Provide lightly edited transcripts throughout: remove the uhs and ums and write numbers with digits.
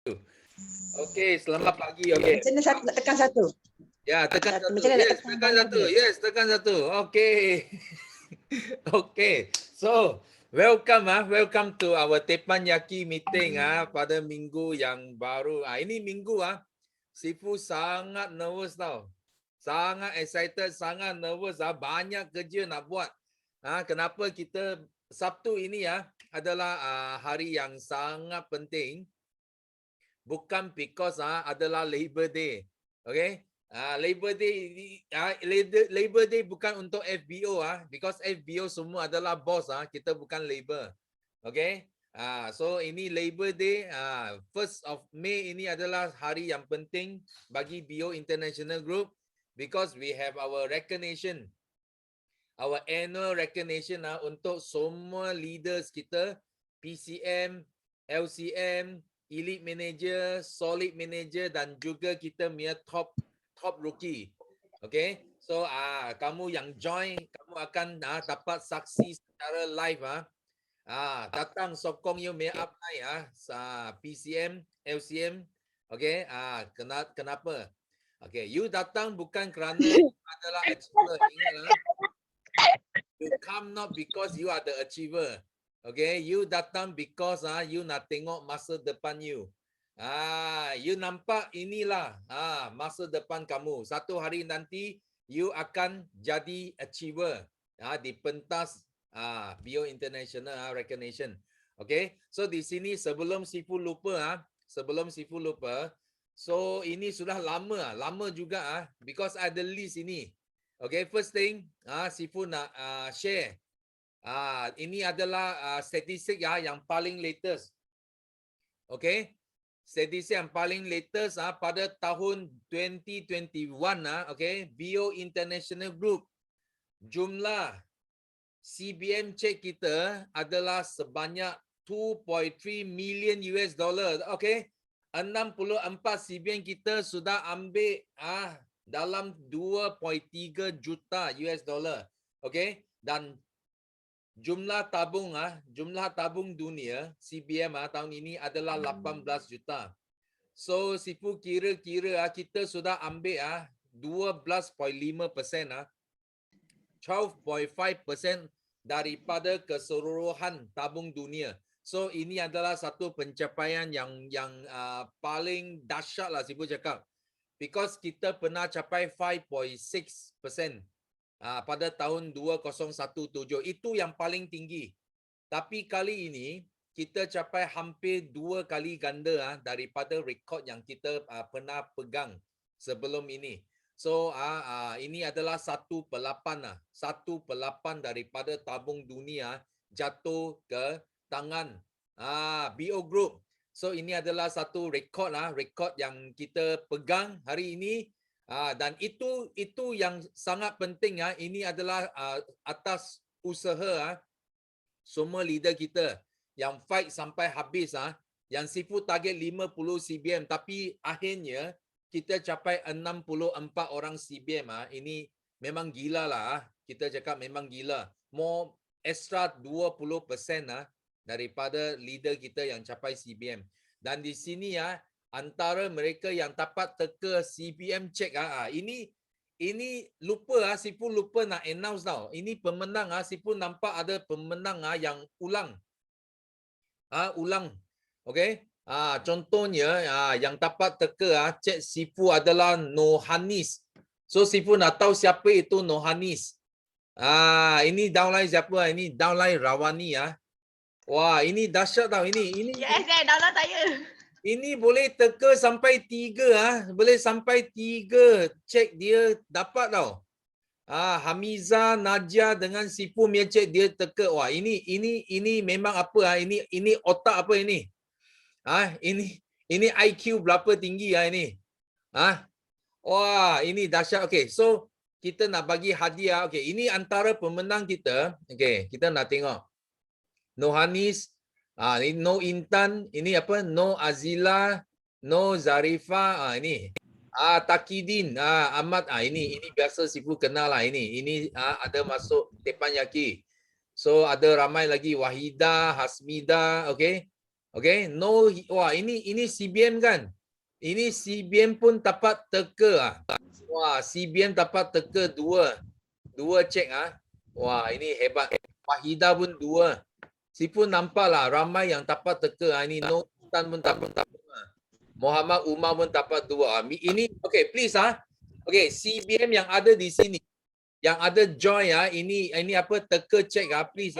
Okey, selamat pagi. Okey. Macam mana nak tekan satu? Ya, tekan Macam satu. mana nak Yes, tekan tekan bawah satu. ni? Yes, tekan satu. Okey. Okey. So, welcome to our Teppanyaki meeting pada minggu yang baru. Ini minggu Sifu sangat nervous tau. Sangat excited, sangat nervous banyak kerja nak buat. Kenapa kita Sabtu ini adalah hari yang sangat penting. Bukan because adalah Labor Day. Okay? Labor Day Labor Day bukan untuk FBO because FBO semua adalah boss kita bukan labor. Okay? So ini Labor Day 1st of May ini adalah hari yang penting bagi BO International Group because we have our recognition, our annual recognition untuk semua leaders kita, PCM, LCM, Elite Manager, Solid Manager dan juga kita punya top rookie. Okay? So kamu yang join, kamu akan dapat saksi secara live datang sokong you punya upline PCM, LCM. Okay? Kenapa? Okay, you datang bukan kerana you adalah achiever. Ingatlah. You come not because you are the achiever. Okay, you datang because you nak tengok masa depan you. You nampak inilah masa depan kamu. Satu hari nanti you akan jadi achiever di pentas BO International Recognition. Okay, so di sini sebelum Sifu lupa so ini sudah lama juga because ada list ini. Okay, first thing Sifu nak share. Ini adalah statistik yang paling latest. Okay, statistik yang paling latest pada tahun 2021 okay, BO International Group jumlah CBM check kita adalah sebanyak 2.3 million US dollar. Okay, 64 CBM kita sudah ambil dalam 2.3 juta US dollar. Okay, dan jumlah tabung dunia CBM tahun ini adalah 18 juta. So Sifu kira-kira kita sudah ambil 12.5%, 12.5% daripada keseluruhan tabung dunia. So ini adalah satu pencapaian yang paling dahsyat lah Sifu cakap. Because kita pernah capai 5.6% pada tahun 2017. Itu yang paling tinggi. Tapi kali ini kita capai hampir 2 kali ganda daripada rekod yang kita pernah pegang sebelum ini. So ini adalah 1/8 1/8 daripada tabung dunia jatuh ke tangan BO Group. So ini adalah satu rekod rekod yang kita pegang hari ini. Dan itu yang sangat penting ini adalah atas usaha semua leader kita yang fight sampai habis yang Sifu target 50 CBM tapi akhirnya kita capai 64 orang CBM ini memang gila lah kita cakap memang gila. More extra 20% daripada leader kita yang capai CBM. Dan di sini antara mereka yang dapat teka CBM check ini lupa Sifu lupa nak announce tau. Ini pemenang Sifu nampak ada pemenang yang ulang. Ulang. Okey. Contohnya yang dapat teka check Sifu adalah Nohanis. So Sifu nak tahu siapa itu Nohanis. Ini downline siapa? Ini downline Rawani Wah, ini dahsyat tau ini. Yes, download saya. Ini boleh teka sampai 3 boleh sampai 3 check dia dapat tau. Hamiza, Najia dengan Sifu punya check dia teka. Wah, ini memang apa ini otak apa ini? Ini IQ berapa tinggi ini? Wah, ini dahsyat. Okey, so kita nak bagi hadiah. Okey, ini antara pemenang kita. Okey, kita nak tengok. Nohanis, ini No Intan, ini apa? No Azila, No Zarifa, ini. Takidin, Ahmad, ini biasa Sifu kenal lah ini. Ini ada masuk Teppanyaki. So ada ramai lagi Wahida, Hasmida, okey. Okay, no, wah ini CBM kan? Ini CBM pun dapat teka. Wah, CBM dapat teka dua cek Wah, ini hebat. Wahida pun 2. Sipu nampaklah ramai yang dapat teka. Ini no Tan pun dapat. Muhammad Umar pun dapat 2. Ini okay, please Okay, CBM yang ada di sini. Yang ada joy ini apa teka cek please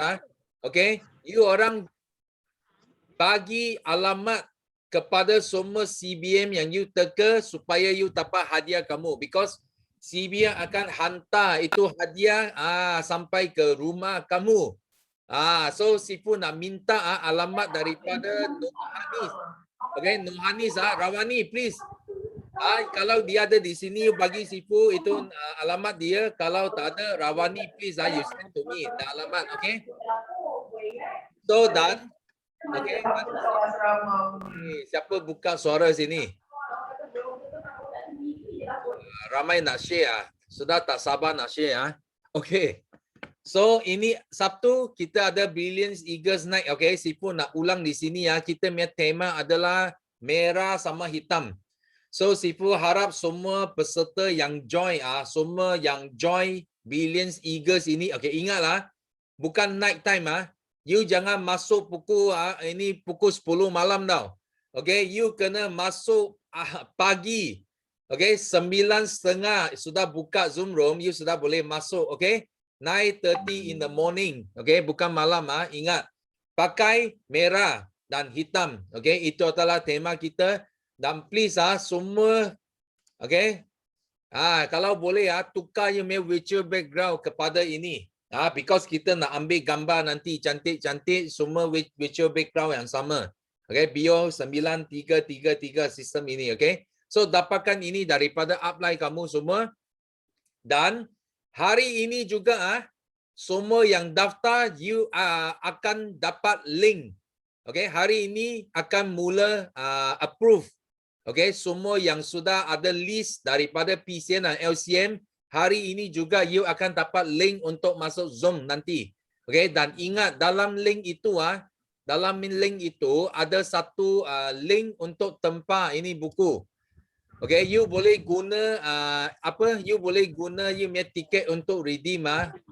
Okay, you orang bagi alamat kepada semua CBM yang you teka supaya you dapat hadiah kamu, because CBM akan hantar itu hadiah sampai ke rumah kamu. So Sifu nak minta alamat daripada Nur Hanis. Okay, Nur Hanis Rawani, please. Kalau dia ada di sini, you bagi Sifu itu alamat dia. Kalau tak ada, Rawani, please you send to me the alamat, okay? So done. Okay. Siapa buka suara sini? Ramai nak share. Sudah tak sabar nak share Okay. So ini Sabtu kita ada Brilliance Eagles Night. Okay, Sifu nak ulang di sini Kita punya tema adalah merah sama hitam. So Sifu harap semua peserta yang join semua yang join Brilliance Eagles ini, okay, ingatlah bukan night time You jangan masuk pukul ini pukul 10 malam tau. Okay, you kena masuk pagi. Okay, 9:30 sudah buka Zoom room, you sudah boleh masuk. Okay, 9:30 in the morning. Okay, bukan malam ingat. Pakai merah dan hitam. Okay, itu adalah tema kita. Dan please semua, okay, kalau boleh tukar you punya virtual background kepada ini. Because kita nak ambil gambar nanti cantik-cantik semua virtual background yang sama. Okay, Bio 9333 sistem ini. Okay, so dapatkan ini daripada upline kamu semua. Dan hari ini juga semua yang daftar you akan dapat link. Okay, hari ini akan mula approve. Okay, semua yang sudah ada list daripada PCN dan LCM, hari ini juga you akan dapat link untuk masuk Zoom nanti. Okay, dan ingat dalam link itu ada satu link untuk tempah ini buku. Okay, you boleh guna you boleh guna you punya tiket untuk redeem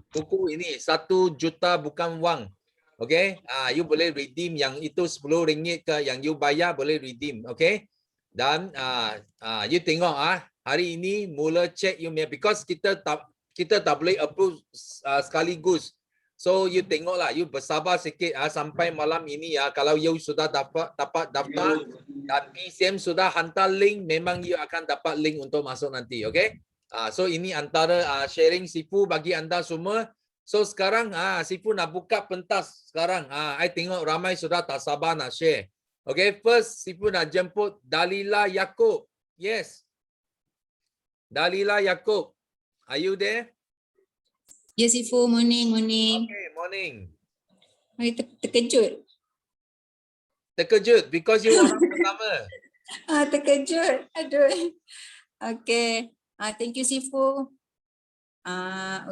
buku ini 1 juta bukan wang. Okay, you boleh redeem yang itu RM10 ke yang you bayar boleh redeem. Okay. Dan you tengok hari ini mula check you because kita tak boleh approve sekaligus. So you tengoklah, you bersabar sikit sampai malam ini kalau you sudah dapat daftar dan PCM sudah hantar link, memang you akan dapat link untuk masuk nanti. Okay? So ini antara sharing Sifu bagi anda semua. So sekarang Sifu nak buka pentas sekarang. I tengok ramai sudah tak sabar nak share. Okay, first Sifu nak jemput Dalila Yaakob. Yes. Dalila Yaakob. Are you there? Yes, Sifu. Morning. Okay, morning. Terkejut. Terkejut because you orang pertama. Terkejut. Aduh. Okay. Thank you, Sifu.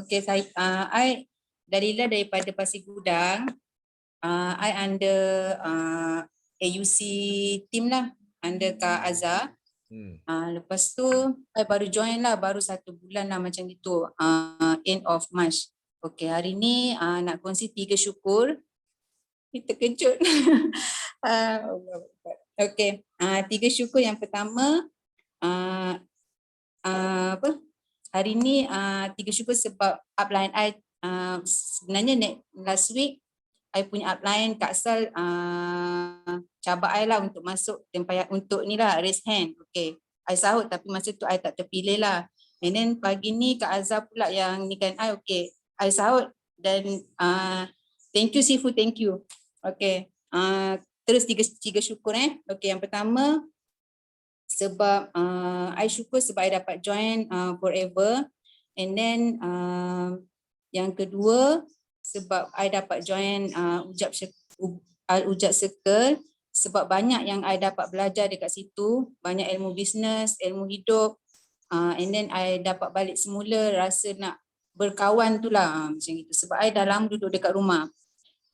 Okay, I Dalila daripada Pasir Gudang. I under AUC team lah, under Kak Azhar. Lepas tu I baru join lah, baru 1 bulan lah macam itu, end of March. Okay, hari ni nak kongsi 3 syukur. Terkejut. Okay, 3 syukur. Yang pertama, hari ni 3 syukur sebab upline I sebenarnya last week I punya upline Kak Sal cabar I lah untuk masuk tempat untuk ni lah raise hand. Okay, I sahut tapi masa tu I tak terpilih lah. And then pagi ni Kak Azhar pula yang ni kan I. Okay, I sahut dan thank you Sifu, thank you. Okay, terus tiga syukur Okay, yang pertama sebab I syukur sebab I dapat join forever. And then yang kedua sebab I dapat join Ujab Circle sebab banyak yang I dapat belajar dekat situ, banyak ilmu bisnes, ilmu hidup, and then I dapat balik semula rasa nak berkawan tu lah macam itu sebab I dah lama duduk dekat rumah.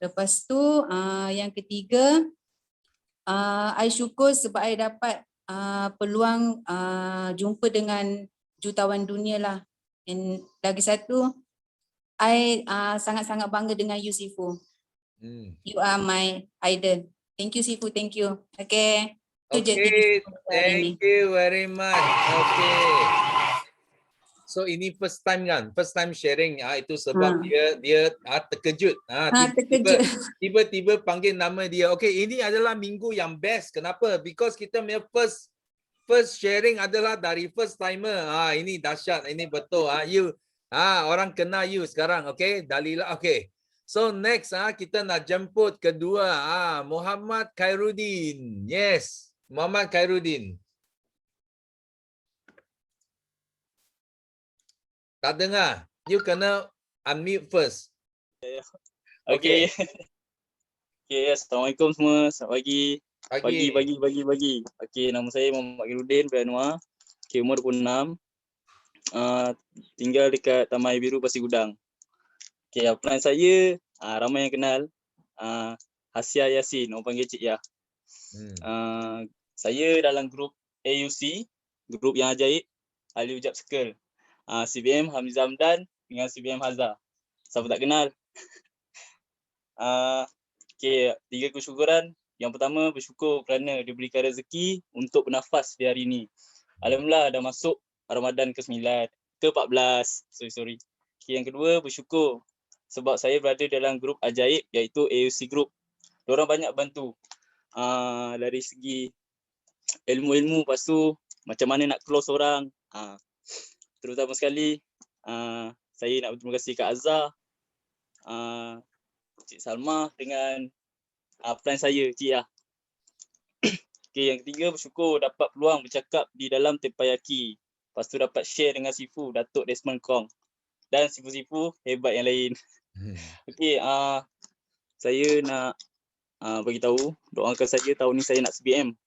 Lepas tu yang ketiga I syukur sebab I dapat peluang jumpa dengan jutawan dunia lah. And lagi satu, I sangat-sangat bangga dengan you, Sifu. You are my idol. Thank you, Sifu. Thank you. Okay. Itu je tips Okay, untuk hari ni. thank you very much. Okay. So ini first time kan? First time sharing. Itu sebab dia terkejut. Terkejut. Tiba-tiba panggil nama dia. Okay, ini adalah minggu yang best. Kenapa? Because kita punya first sharing adalah dari first timer. Ini dahsyat. Ini betul. You orang kenal you sekarang. Okay, Dalila. Okay. So next kita nak jemput kedua. Muhammad Khairuddin. Yes, Muhammad Khairuddin. Tak dengar. You kena unmute first. Okay. Okay, Assalamualaikum semua. Selamat pagi. Pagi. Okay, nama saya Muhammad Khairuddin bin Anwar. Okay, umur 26. Tinggal dekat Taman Air Biru Pasir Gudang. Okay, upline saya, ramai yang kenal. Hasya Yasin, orang panggil Cik Yah. Saya dalam grup AUC, grup yang ajaib, Ahli Ujab Circle. CBM Hamizah Hamdan dengan CBM Hazza. Siapa tak kenal? Okay, 3 kesyukuran. Yang pertama, bersyukur kerana diberikan rezeki untuk bernafas di hari ini. Alhamdulillah dah masuk Ramadan ke-9, ke-14. Sorry. Okay, yang kedua, bersyukur sebab saya berada dalam grup ajaib iaitu AUC Group. Diorang banyak bantu dari segi ilmu-ilmu, lepas tu macam mana nak close orang. Terutama sekali saya nak berterima kasih Kak Azhar, Cik Salma dengan plan saya Cik Yah. Okay, yang ketiga, bersyukur dapat peluang bercakap di dalam Teppanyaki. Lepas tu dapat share dengan Sifu Datuk Desmond Kong dan Sifu-Sifu hebat yang lain. Okay, saya nak bagi tahu, doakan saya tahun ni saya nak SBM.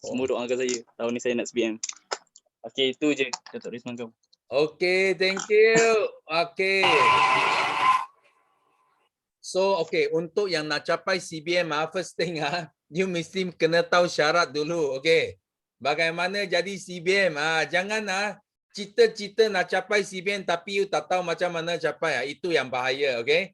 Semua doakan saya tahun ni saya nak SBM. Okay, itu je Datuk Desmond Kong. Okay, thank you. Okay. So, okay, untuk yang nak capai CBM, first thing, you mesti kena tahu syarat dulu. Okay. Bagaimana jadi CBM? Jangan cita-cita nak capai CBM tapi you tak tahu macam mana capai. Itu yang bahaya, okay?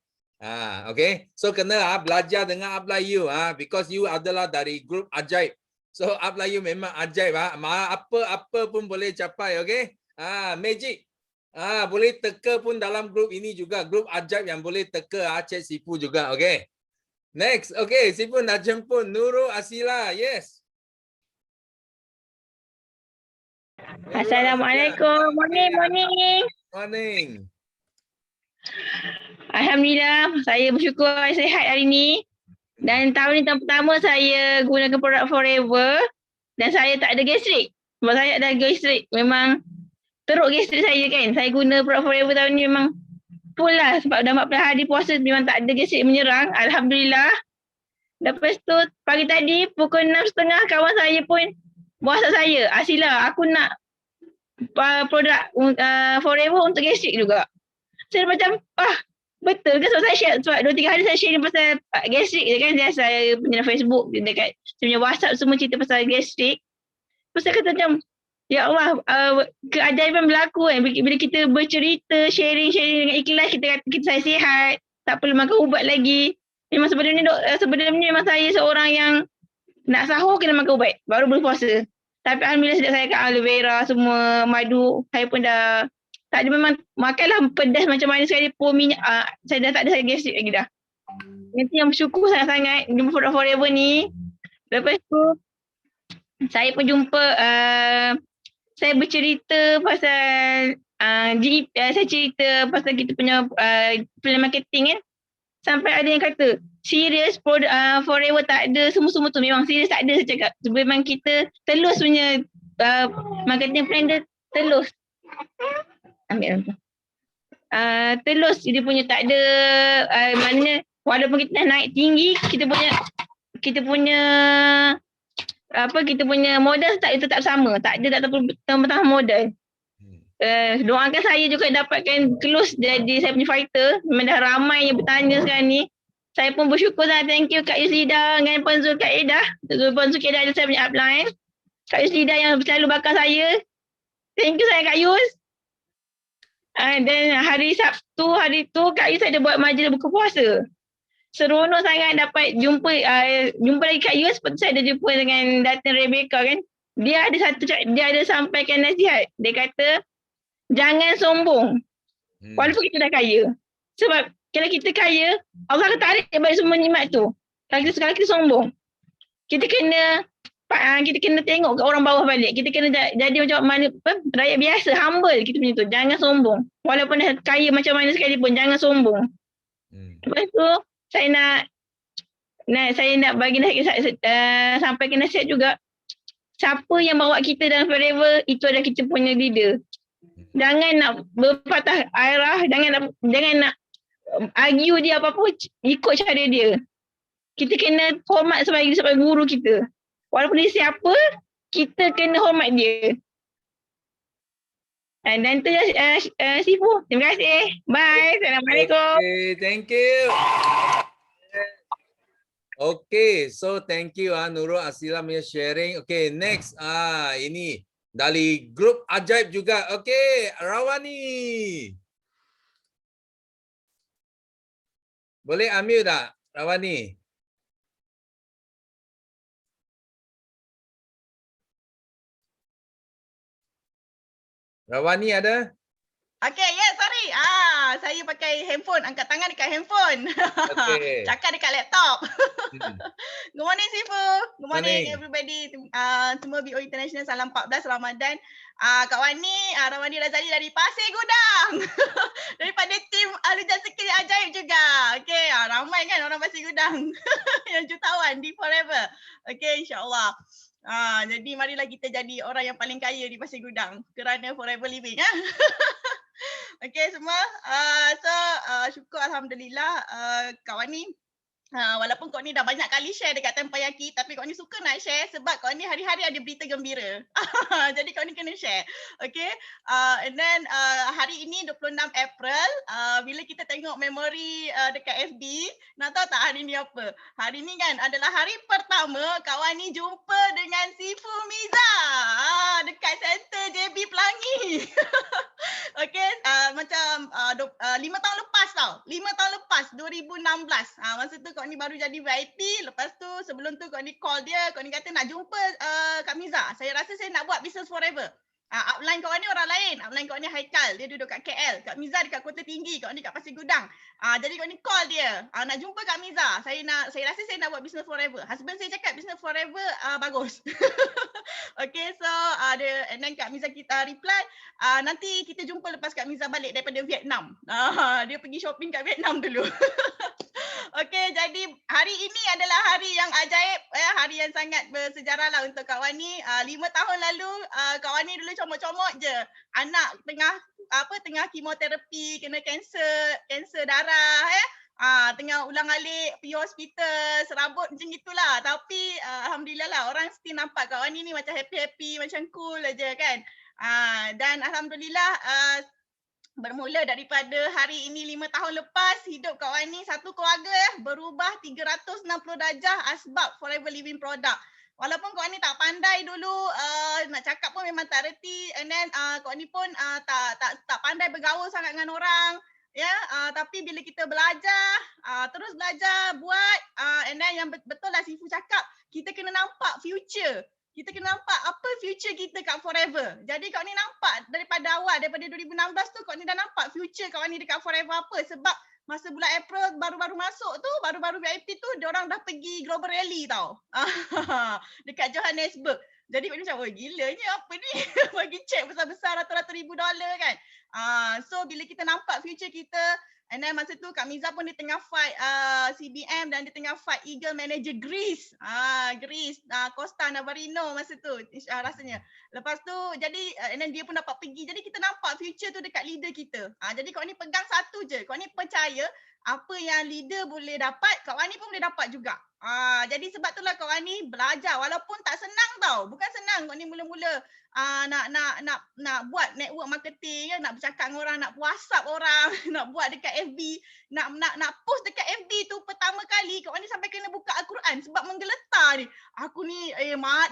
Okay. So, kena belajar dengan Ablah you, because you adalah dari grup ajaib. So, Ablah you memang ajaib. Apa-apa pun boleh capai, okay? Magic. Boleh teka pun dalam grup ini juga. Grup ajaib yang boleh teka Cik Sifu juga. Okay. Next. Okay. Sifu nak jemput Nurul Asila. Yes. Assalamualaikum. Morning. Alhamdulillah, saya bersyukur saya sihat hari ni. Dan tahun ni tahun pertama saya gunakan produk Forever dan saya tak ada gastrik. Sebab saya ada gastrik, memang teruk gastrik saya kan. Saya guna produk Forever tahun ni memang full lah sebab dah 14 hari puasa memang tak ada gastrik menyerang. Alhamdulillah. Lepas tu pagi tadi pukul 6.30 kawan saya pun WhatsApp saya, Asila aku nak produk Forever untuk gastrik juga. Saya macam betul ke? Sebab saya share, sebab 2-3 hari saya share pasal gastrik je kan. Saya punya Facebook, dekat saya punya WhatsApp semua cerita pasal gastrik. Terus saya kata macam, ya Allah, keajaiban berlaku kan. Bila kita bercerita, sharing dengan ikhlas, kita kata saya sihat, tak perlu makan ubat lagi. Memang sebelumnya memang saya seorang yang nak sahur kena makan ubat, baru berpuasa. Tapi alhamdulillah sejak saya kat aloe vera semua, madu, saya pun dah tak ada, memang makanlah pedas macam mana sekali pun minyak, saya dah tak ada gastrik lagi dah. Nanti yang bersyukur sangat-sangat jumpa produk Forever ni. Lepas tu saya pun jumpa, saya bercerita pasal saya cerita pasal kita punya plan marketing kan. Sampai ada yang kata, serius Forever tak ada semua-semua tu, memang serius tak ada saya cakap. Memang kita telus punya marketing plan dia telus. Ambil telus dia punya, tak ada maknanya walaupun kita dah naik tinggi, kita punya modal tetap sama, tak ada tambah modal. Doakan saya juga dapatkan close jadi saya punya fighter. Memang dah ramai yang bertanya sekarang ni. Saya pun bersyukur sangat. Thank you Kak Yusida dengan Puan Zulkaidah. Puan Zulkaidah ada saya punya upline. Kak Yusida yang selalu bakar saya. Thank you sangat Kak Yus. Dan hari Sabtu hari tu Kak Yus ada buat majlis buka puasa. Seronok sangat dapat jumpa lagi Kak Yus. Seperti saya ada jumpa dengan Datin Rebecca kan. Dia ada sampaikan nasihat. Dia kata jangan sombong. Walaupun kita dah kaya. Sebab kalau kita kaya, Allah akan tarik balik semua nikmat tu. Kalau kita sombong, kita kena tengok kat orang bawah balik. Kita kena jadi macam mana rakyat biasa, humble kita punya tu. Jangan sombong. Walaupun dah kaya macam mana sekalipun, jangan sombong. Lepas tu, saya nak bagi nasihat, sampaikan nasihat juga. Siapa yang bawa kita dalam forever, itu adalah kita punya leader. Jangan nak berpatah arah, jangan nak argue dia apa-apa, ikut cara dia. Kita kena hormat sebagai guru kita. Walaupun dia siapa, kita kena hormat dia. Dan tu Sifu. Terima kasih. Bye. Assalamualaikum. Okay, thank you. Okay, so thank you Nurul Asila punya sharing. Okay, next ini dari grup ajaib juga. Okay, Rawani. Boleh unmute tak, Rawani? Rawani ada? Okay, sorry. Saya pakai handphone, angkat tangan dekat handphone. Okay. Cakap dekat laptop. Good morning Sifu. Good morning everybody. Semua BO International salam 14 Ramadan. Kak Wani, Rawani Razali dari Pasir Gudang. Daripada tim Alujan Skill Ajaib juga. Okay, ramai kan orang Pasir Gudang. Yang jutawan di Forever. Okay, insyaAllah. Jadi marilah kita jadi orang yang paling kaya di Pasir Gudang kerana forever living. Okay semua. Syukur Alhamdulillah Kak Wani. Walaupun kau ni dah banyak kali share dekat Tempayaki, tapi kau ni suka nak share sebab kau ni hari-hari ada berita gembira. Jadi kau ni kena share. Okay. And then hari ini 26 April, bila kita tengok memori dekat FB, nak tahu tak hari ni apa? Hari ni kan adalah hari pertama kawan ni jumpa dengan Sifu Miza dekat center JB Pelangi. Okay, macam 5 tahun lepas tau. 5 tahun lepas, 2016. Masa tu kau ni baru jadi VIP. Lepas tu sebelum tu kau ni call dia. Kau ni kata nak jumpa Kak Miza. Saya rasa saya nak buat business forever. Upline kau ni orang lain. Upline kau ni Haikal. Dia duduk kat KL. Kak Miza dekat Kota Tinggi. Kau ni kat Pasir Gudang. Jadi kau ni call dia. Nak jumpa Kak Miza. Saya rasa saya nak buat business forever. Husband saya cakap business forever bagus. Okay, so and then Kak Miza kita reply. Nanti kita jumpa lepas Kak Miza balik daripada Vietnam. Dia pergi shopping kat Vietnam dulu. Okay, jadi hari ini adalah hari yang ajaib, hari yang sangat bersejarah lah untuk Kak Wani. 5 tahun lalu Kak Wani dulu comot-comot je. Anak tengah kemoterapi, kena kanser darah tengah ulang-alik pergi hospital, serabut macam gitulah. Tapi alhamdulillah lah orang still nampak Kak Wani ni macam happy-happy, macam cool aja kan. Dan alhamdulillah bermula daripada hari ini 5 tahun lepas, hidup Kak Wani satu keluarga berubah 360 darjah asbab forever living product. Walaupun Kak Wani tak pandai dulu, nak cakap pun memang tak reti, and then Kak Wani pun tak pandai bergaul sangat dengan orang. Tapi bila kita belajar, terus belajar, buat, and then yang betul lah Sifu cakap, kita kena nampak future. Kita kena nampak apa future kita kat Forever. Jadi kau ni nampak daripada awal, daripada 2016 tu kau ni dah nampak future kau ni dekat Forever apa. Sebab masa bulan April baru-baru masuk tu, baru-baru VIP tu, diorang dah pergi Global Rally tau. Dekat Johannesburg. Jadi kau ni macam, oh gilanya apa ni? Bagi cek besar-besar ratus-ratus ribu dolar kan. So bila kita nampak future kita, and then masa tu Kak Miza pun dia tengah fight CBM dan dia tengah fight Eagle Manager Greece. Costa Navarino masa tu rasanya. Lepas tu jadi and then dia pun dapat pergi. Jadi kita nampak future tu dekat leader kita. Jadi kau ni pegang satu je. Kau ni percaya apa yang leader boleh dapat, Kak Wani pun boleh dapat juga. Jadi sebab itulah Kak Wani belajar walaupun tak senang tau. Bukan senang Kak Wani mula-mula nak buat network marketing, nak bercakap dengan orang, nak WhatsApp orang, nak buat dekat FB, nak post dekat FB tu pertama kali Kak Wani sampai kena buka Al-Quran sebab menggeletar ni. Aku ni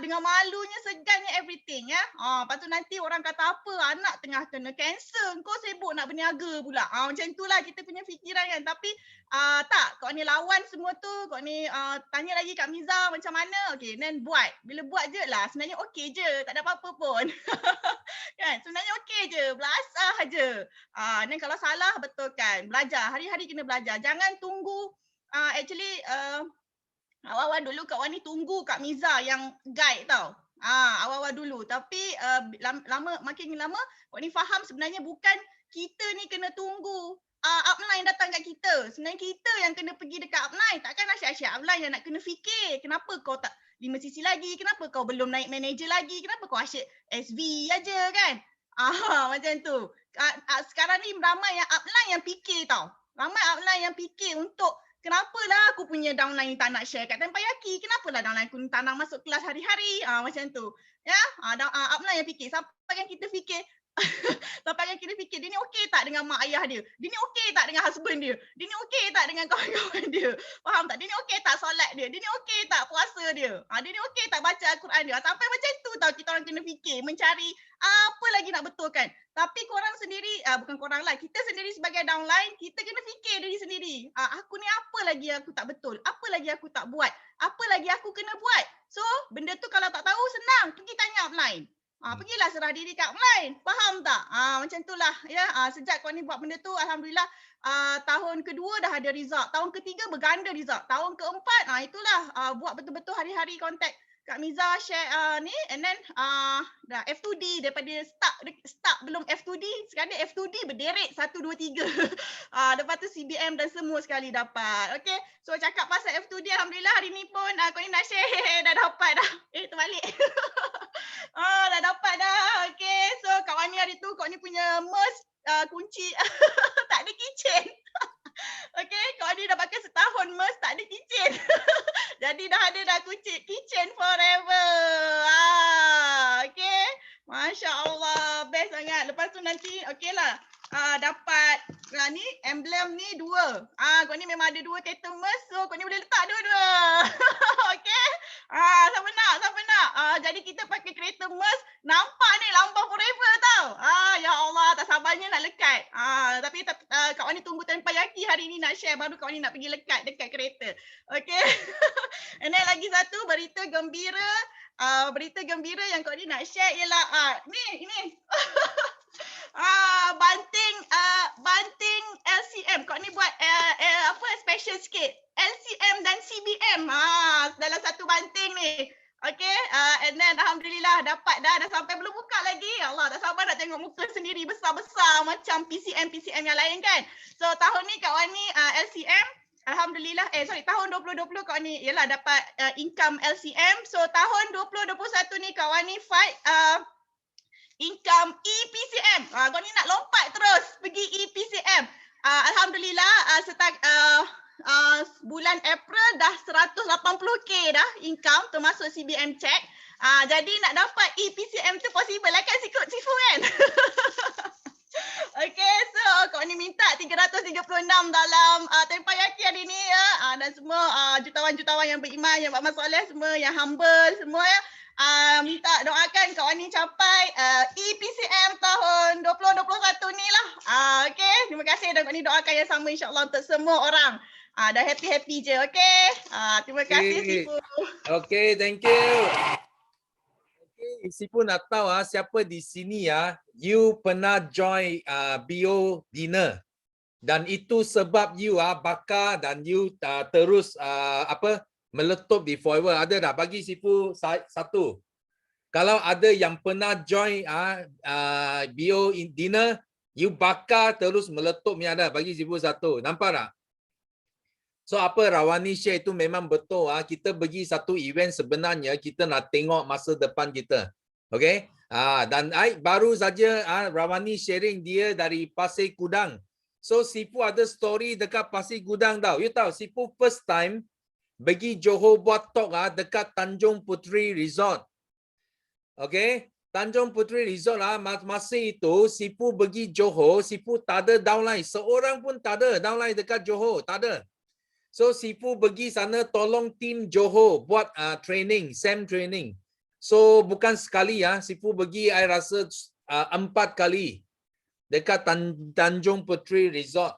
dengan malunya, segannya everything ya. Lepas tu nanti orang kata apa, anak tengah kena kanser, kau sibuk nak berniaga pula. Macam itulah kita punya fikiran kan. Tapi tak, Kak Ni lawan semua tu, Kak Ni tanya lagi Kak Miza macam mana. Okay, then buat. Bila buat je lah, sebenarnya okey je, tak ada apa-apa pun. Kan, sebenarnya okey je, belasah je. Dan kalau salah betulkan, belajar, hari-hari kena belajar. Jangan tunggu, awal-awal dulu Kak Wani tunggu Kak Miza yang guide tau. Awal-awal dulu. Tapi makin lama Kak Wani faham sebenarnya bukan kita ni kena tunggu upline datang kat kita. Sebenarnya kita yang kena pergi dekat upline. Takkan asyik-asyik upline yang nak kena fikir. Kenapa kau tak 5 sisi lagi? Kenapa kau belum naik manager lagi? Kenapa kau asyik SV aja kan? Macam tu. Sekarang ni ramai yang upline yang fikir tau. Ramai upline yang fikir untuk kenapalah aku punya downline ni tak nak share kat Tempayaki? Kenapalah downline aku ni tak nak masuk kelas hari-hari? Macam tu. Ya, upline yang fikir. Sampai kan kita fikir, sampai kan kita fikir, dia ni okey tak dengan mak ayah dia? Dia ni okey tak dengan husband dia? Dia ni okey tak dengan kawan-kawan dia? Faham tak? Dia ni okey tak solat dia? Dia ni okey tak puasa dia? Dia ni okey tak baca Al-Quran dia? Sampai macam tu tau kita orang kena fikir, mencari apa lagi nak betulkan. Tapi korang sendiri, bukan korang lah, kita sendiri sebagai downline, kita kena fikir diri sendiri. Aku ni apa lagi aku tak betul? Apa lagi aku tak buat? Apa lagi aku kena buat? So, benda tu kalau tak tahu, senang. Pergi tanya upline. Pergilah serah diri kat upline. Faham tak? Macam itulah. Ya. Sejak kau ni buat benda tu, Alhamdulillah, tahun kedua dah ada result. Tahun ketiga berganda result. Tahun keempat, itulah buat betul-betul hari-hari kontak Kak Miza share ni, and then dah F2D daripada start belum F2D, sekarang dia F2D berderet 1 2 3. Lepas tu CBM dan semua sekali dapat. Okay, so cakap pasal F2D, Alhamdulillah hari ni pun kau ni nak share dah dapat dah. Terbalik. Dah dapat dah. Okay, so Kak Wani hari tu Kak Wani punya merge kunci tak ada keychain. Okay, Kak Wani dah pakai setahun merge tak ada keychain. Jadi dah ada dah kunci keychain forever. Okay, Masya Allah, best sangat. Lepas tu nanti okay lah, dapat ni emblem ni 2. Kau ni memang ada 2 tattoo merge, so kau ni boleh letak dua-dua. Okay, siapa nak? Jadi kita pakai kereta merge, nampak ni lambang forever tau. Ya Allah, tak sabarnya nak lekat. Tapi Kak Wani tunggu Tempayaki hari ni nak share, baru Kak Wani nak pergi lekat dekat kereta. Okay. And then lagi satu berita gembira. Berita gembira yang Kak Wani nak share ialah ni. Banting LCM. Kak ni buat special sikit. LCM dan CBM dalam satu banting ni. Okay, and then Alhamdulillah dapat dah sampai belum buka lagi. Allah, tak sabar nak tengok muka sendiri besar-besar macam PCM yang lain kan. So tahun ni Kak Wani LCM, Alhamdulillah, tahun 2020 Kak Wani ialah dapat income LCM. So tahun 2021 ni Kak Wani fight income EPCM. Kau ni nak lompat terus pergi EPCM. Alhamdulillah, bulan April dah 180k dah income termasuk CBM check. Jadi nak dapat EPCM tu possible lah kan sifu kan? Okay, so kau ni minta 336 dalam Tempayaki hari ni ya. Dan semua jutawan-jutawan yang beriman, yang beramal soleh semua, yang humble semua ya. Minta doakan Kak Wani capai EPCM tahun 2021 ni lah. Okay, terima kasih dan Kak Wani doakan yang sama insyaAllah untuk semua orang. Dah happy-happy je, okay? Terima kasih Sifu. Okay, thank you. Okay, Sifu nak tahu siapa di sini you pernah join BO dinner. Dan itu sebab you bakar dan you terus meletup di forever. Ada tak? Bagi Sifu satu. Kalau ada yang pernah join BO dinner, you bakar terus meletup ni ada. Bagi Sifu satu. Nampak tak? So apa Rawani share itu memang betul. Kita pergi satu event sebenarnya kita nak tengok masa depan kita. Okay? Dan baru saja Rawani sharing dia dari Pasir Kudang. So Sifu ada story dekat Pasir Gudang tau. You tahu Sifu first time pergi Johor buat talk dekat Tanjung Puteri Resort. Okay, Tanjung Puteri Resort masa itu Sifu pergi Johor, Sifu tak ada downline. Seorang pun tak ada downline dekat Johor, tak ada. So Sifu pergi sana tolong tim Johor buat training, SAM training. So bukan sekali Sifu pergi I rasa 4 kali dekat Tanjung Puteri Resort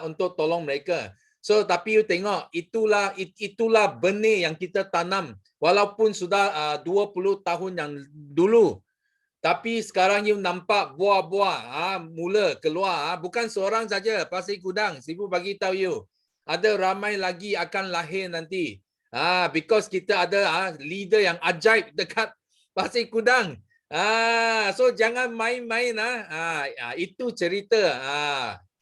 untuk tolong mereka. So tapi you tengok itulah benih yang kita tanam walaupun sudah 20 tahun yang dulu. Tapi sekarang you nampak buah-buah mula keluar. Bukan seorang saja Pasir Gudang. Sifu bagi tahu you. Ada ramai lagi akan lahir nanti. Because kita ada leader yang ajaib dekat Pasir Gudang. So jangan main-main itu cerita.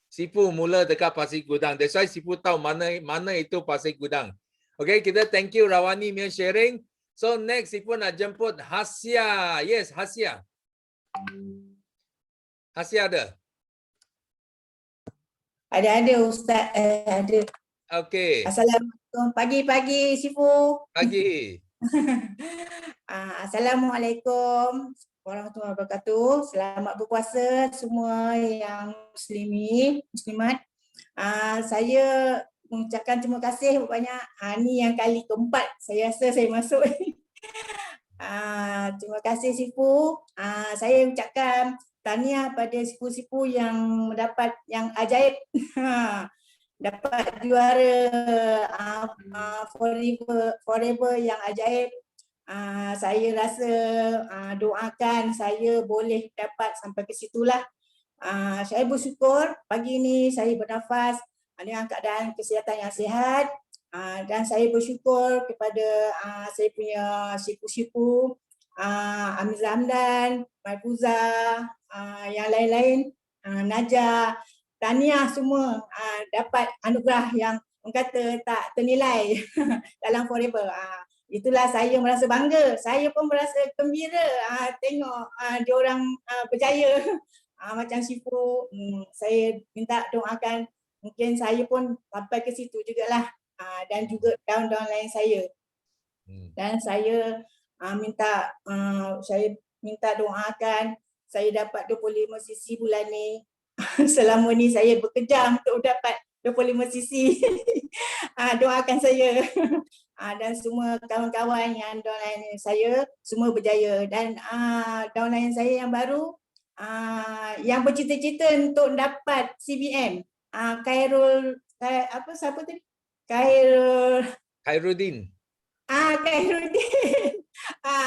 Sifu mula dekat Pasir Gudang. That's why Sifu tahu mana itu Pasir Gudang. Okay, kita thank you Rawani punya sharing. So next Sifu nak jemput Hasya. Yes, Hasya. Hasya ada? Ada Ustaz, ada. Okay. Assalamualaikum. Pagi Sifu. Pagi. Assalamualaikum warahmatullahi wabarakatuh. Selamat berpuasa semua yang muslimat. Saya mengucapkan terima kasih banyak. Ni yang kali keempat saya rasa saya masuk. Terima kasih Sifu. Saya ucapkan tahniah pada Sifu-Sifu yang mendapat yang ajaib. Dapat juara forever yang ajaib. Saya rasa doakan saya boleh dapat sampai ke situlah. Saya bersyukur pagi ini saya bernafas dengan keadaan kesihatan yang sihat, dan saya bersyukur kepada saya punya sifu-sifu Amiza Hamdan, Maifuza, yang lain-lain, Najah. Tahniah semua dapat anugerah yang orang kata tak ternilai dalam forever. Itulah saya merasa bangga. Saya pun merasa gembira tengok diorang berjaya macam Sifu. Saya minta doakan mungkin saya pun sampai ke situ jugalah, dan juga daun-daun lain saya. Dan saya minta doakan saya dapat 25 cc bulan ni. Selama ni saya bekerja untuk dapat 25 cc. Doakan saya. Dan semua kawan-kawan yang downline saya semua berjaya, dan downline saya yang baru yang bercita-cita untuk dapat CBM, Khairuddin. Khairuddin.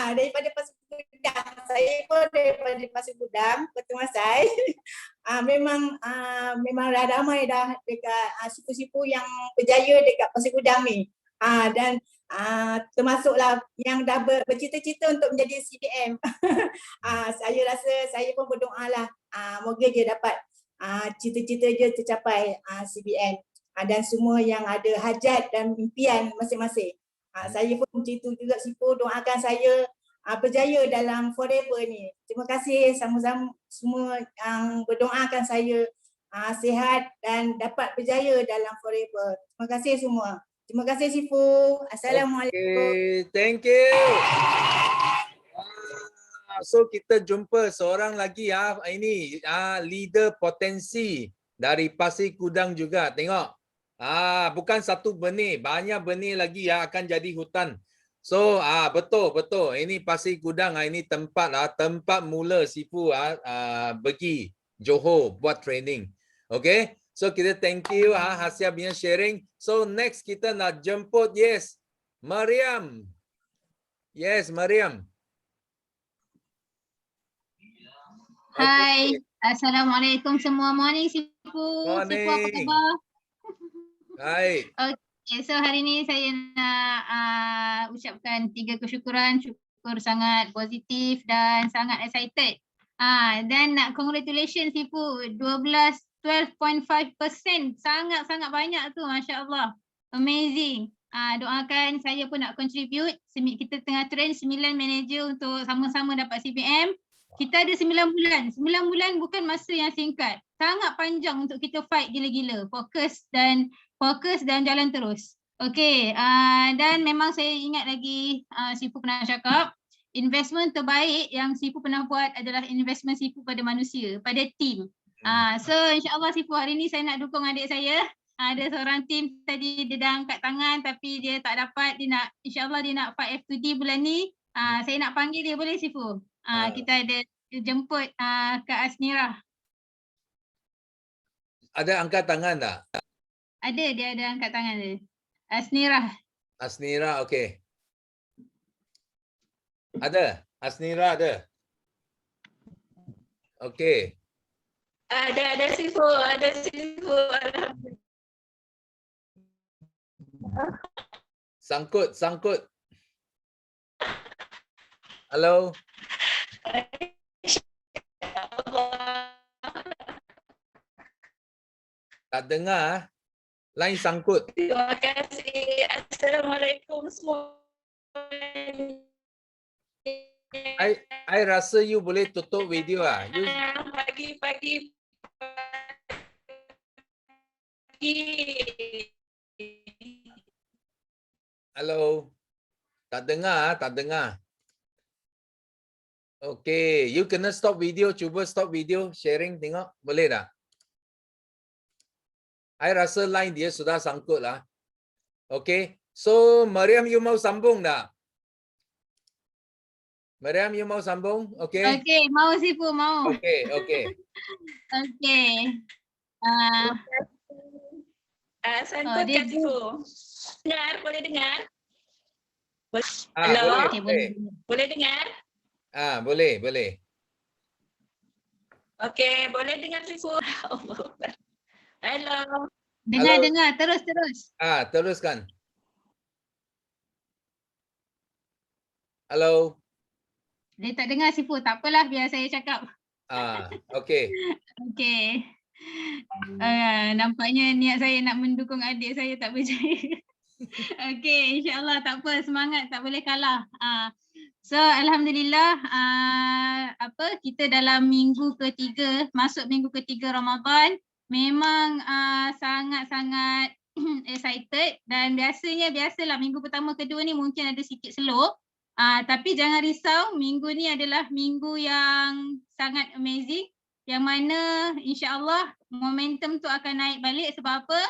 Daripada Pasir Gudang. Saya pun daripada Pasir Gudang, Pertumasai. Memang ramai dah dekat sifu-sifu yang berjaya dekat Pasir Gudang ni. Dan termasuklah yang dah bercita-cita untuk menjadi CBM. Saya rasa saya pun berdoalah moga dia dapat cita-cita dia tercapai CBM. Dan semua yang ada hajat dan impian masing-masing. Saya pun macam itu juga Sifu, doakan saya berjaya dalam forever ni. Terima kasih sama-sama semua yang berdoakan saya sihat dan dapat berjaya dalam forever. Terima kasih semua. Terima kasih Sifu. Assalamualaikum. Okay, thank you. So kita jumpa seorang lagi ini leader potensi dari Pasir Gudang juga. Tengok. Bukan satu benih, banyak benih lagi akan jadi hutan. So betul. Ini Pasir Gudang, ini tempat mula Sifu pergi Johor buat training. Okay? So kita thank you Hasya punya sharing. So next kita nak jemput Mariam. Yes, Mariam. Hai, Assalamualaikum semua. Morning Sifu. Morning. Sifu apa khabar? Hai. Okay, so hari ni saya nak ucapkan 3 kesyukuran. Syukur sangat positif dan sangat excited. Dan nak congratulations Sifu, 12.5%. Sangat-sangat banyak tu, Masya Allah. Amazing. Doakan saya pun nak contribute. Kita tengah train 9 manager untuk sama-sama dapat CBM. kita ada 9 bulan. 9 bulan bukan masa yang singkat. Sangat panjang untuk kita fight gila-gila. Fokus dan jalan terus. Okey, dan memang saya ingat lagi Sifu pernah cakap, investment terbaik yang Sifu pernah buat adalah investment Sifu pada manusia, pada team. So insyaAllah Sifu, hari ni saya nak dukung adik saya. Ada seorang team tadi dia dah angkat tangan tapi dia tak dapat, insyaAllah dia nak fight F2D bulan ni. Saya nak panggil dia, boleh Sifu? Kita ada jemput Kak Asnirah. Ada angkat tangan tak? Ada, dia ada angkat tangan dia. Asnirah. Asnirah, okey. Ada? Asnirah ada? Okey. Ada Sifu, alhamdulillah. Sangkut. Halo. Tak dengar. Line sangkut. Terima kasih. Assalamualaikum semua. I rasa you boleh tutup video ah. You Pagi. Halo. Tak dengar. Okay, you kena stop video. Cuba stop video. Sharing tengok. Boleh tak? I rasa line dia sudah sangkut lah. Okay. So, Mariam, you mau sambung tak? Mariam, you mau sambung? Okay. Okay, mau Sifu, mau. Okay. Okay. Sangkut dia Kak Sifu. Boleh dengar? Boleh. Okay, boleh. Boleh dengar? Boleh. Okey, boleh dengar Sifu. Hello. Dengar, terus. Teruskan. Halo. Dia tak dengar Sifu, tak apalah, biar saya cakap. Okay. Okay. Nampaknya niat saya nak mendukung adik saya tak berjaya. Okay, insyaAllah tak apa, semangat, tak boleh kalah. So Alhamdulillah, kita dalam minggu ketiga, masuk minggu ketiga Ramadan, memang sangat-sangat excited, dan biasalah minggu pertama kedua ni mungkin ada sikit slow. Tapi jangan risau, minggu ni adalah minggu yang sangat amazing, yang mana insyaAllah momentum tu akan naik balik. Sebab apa?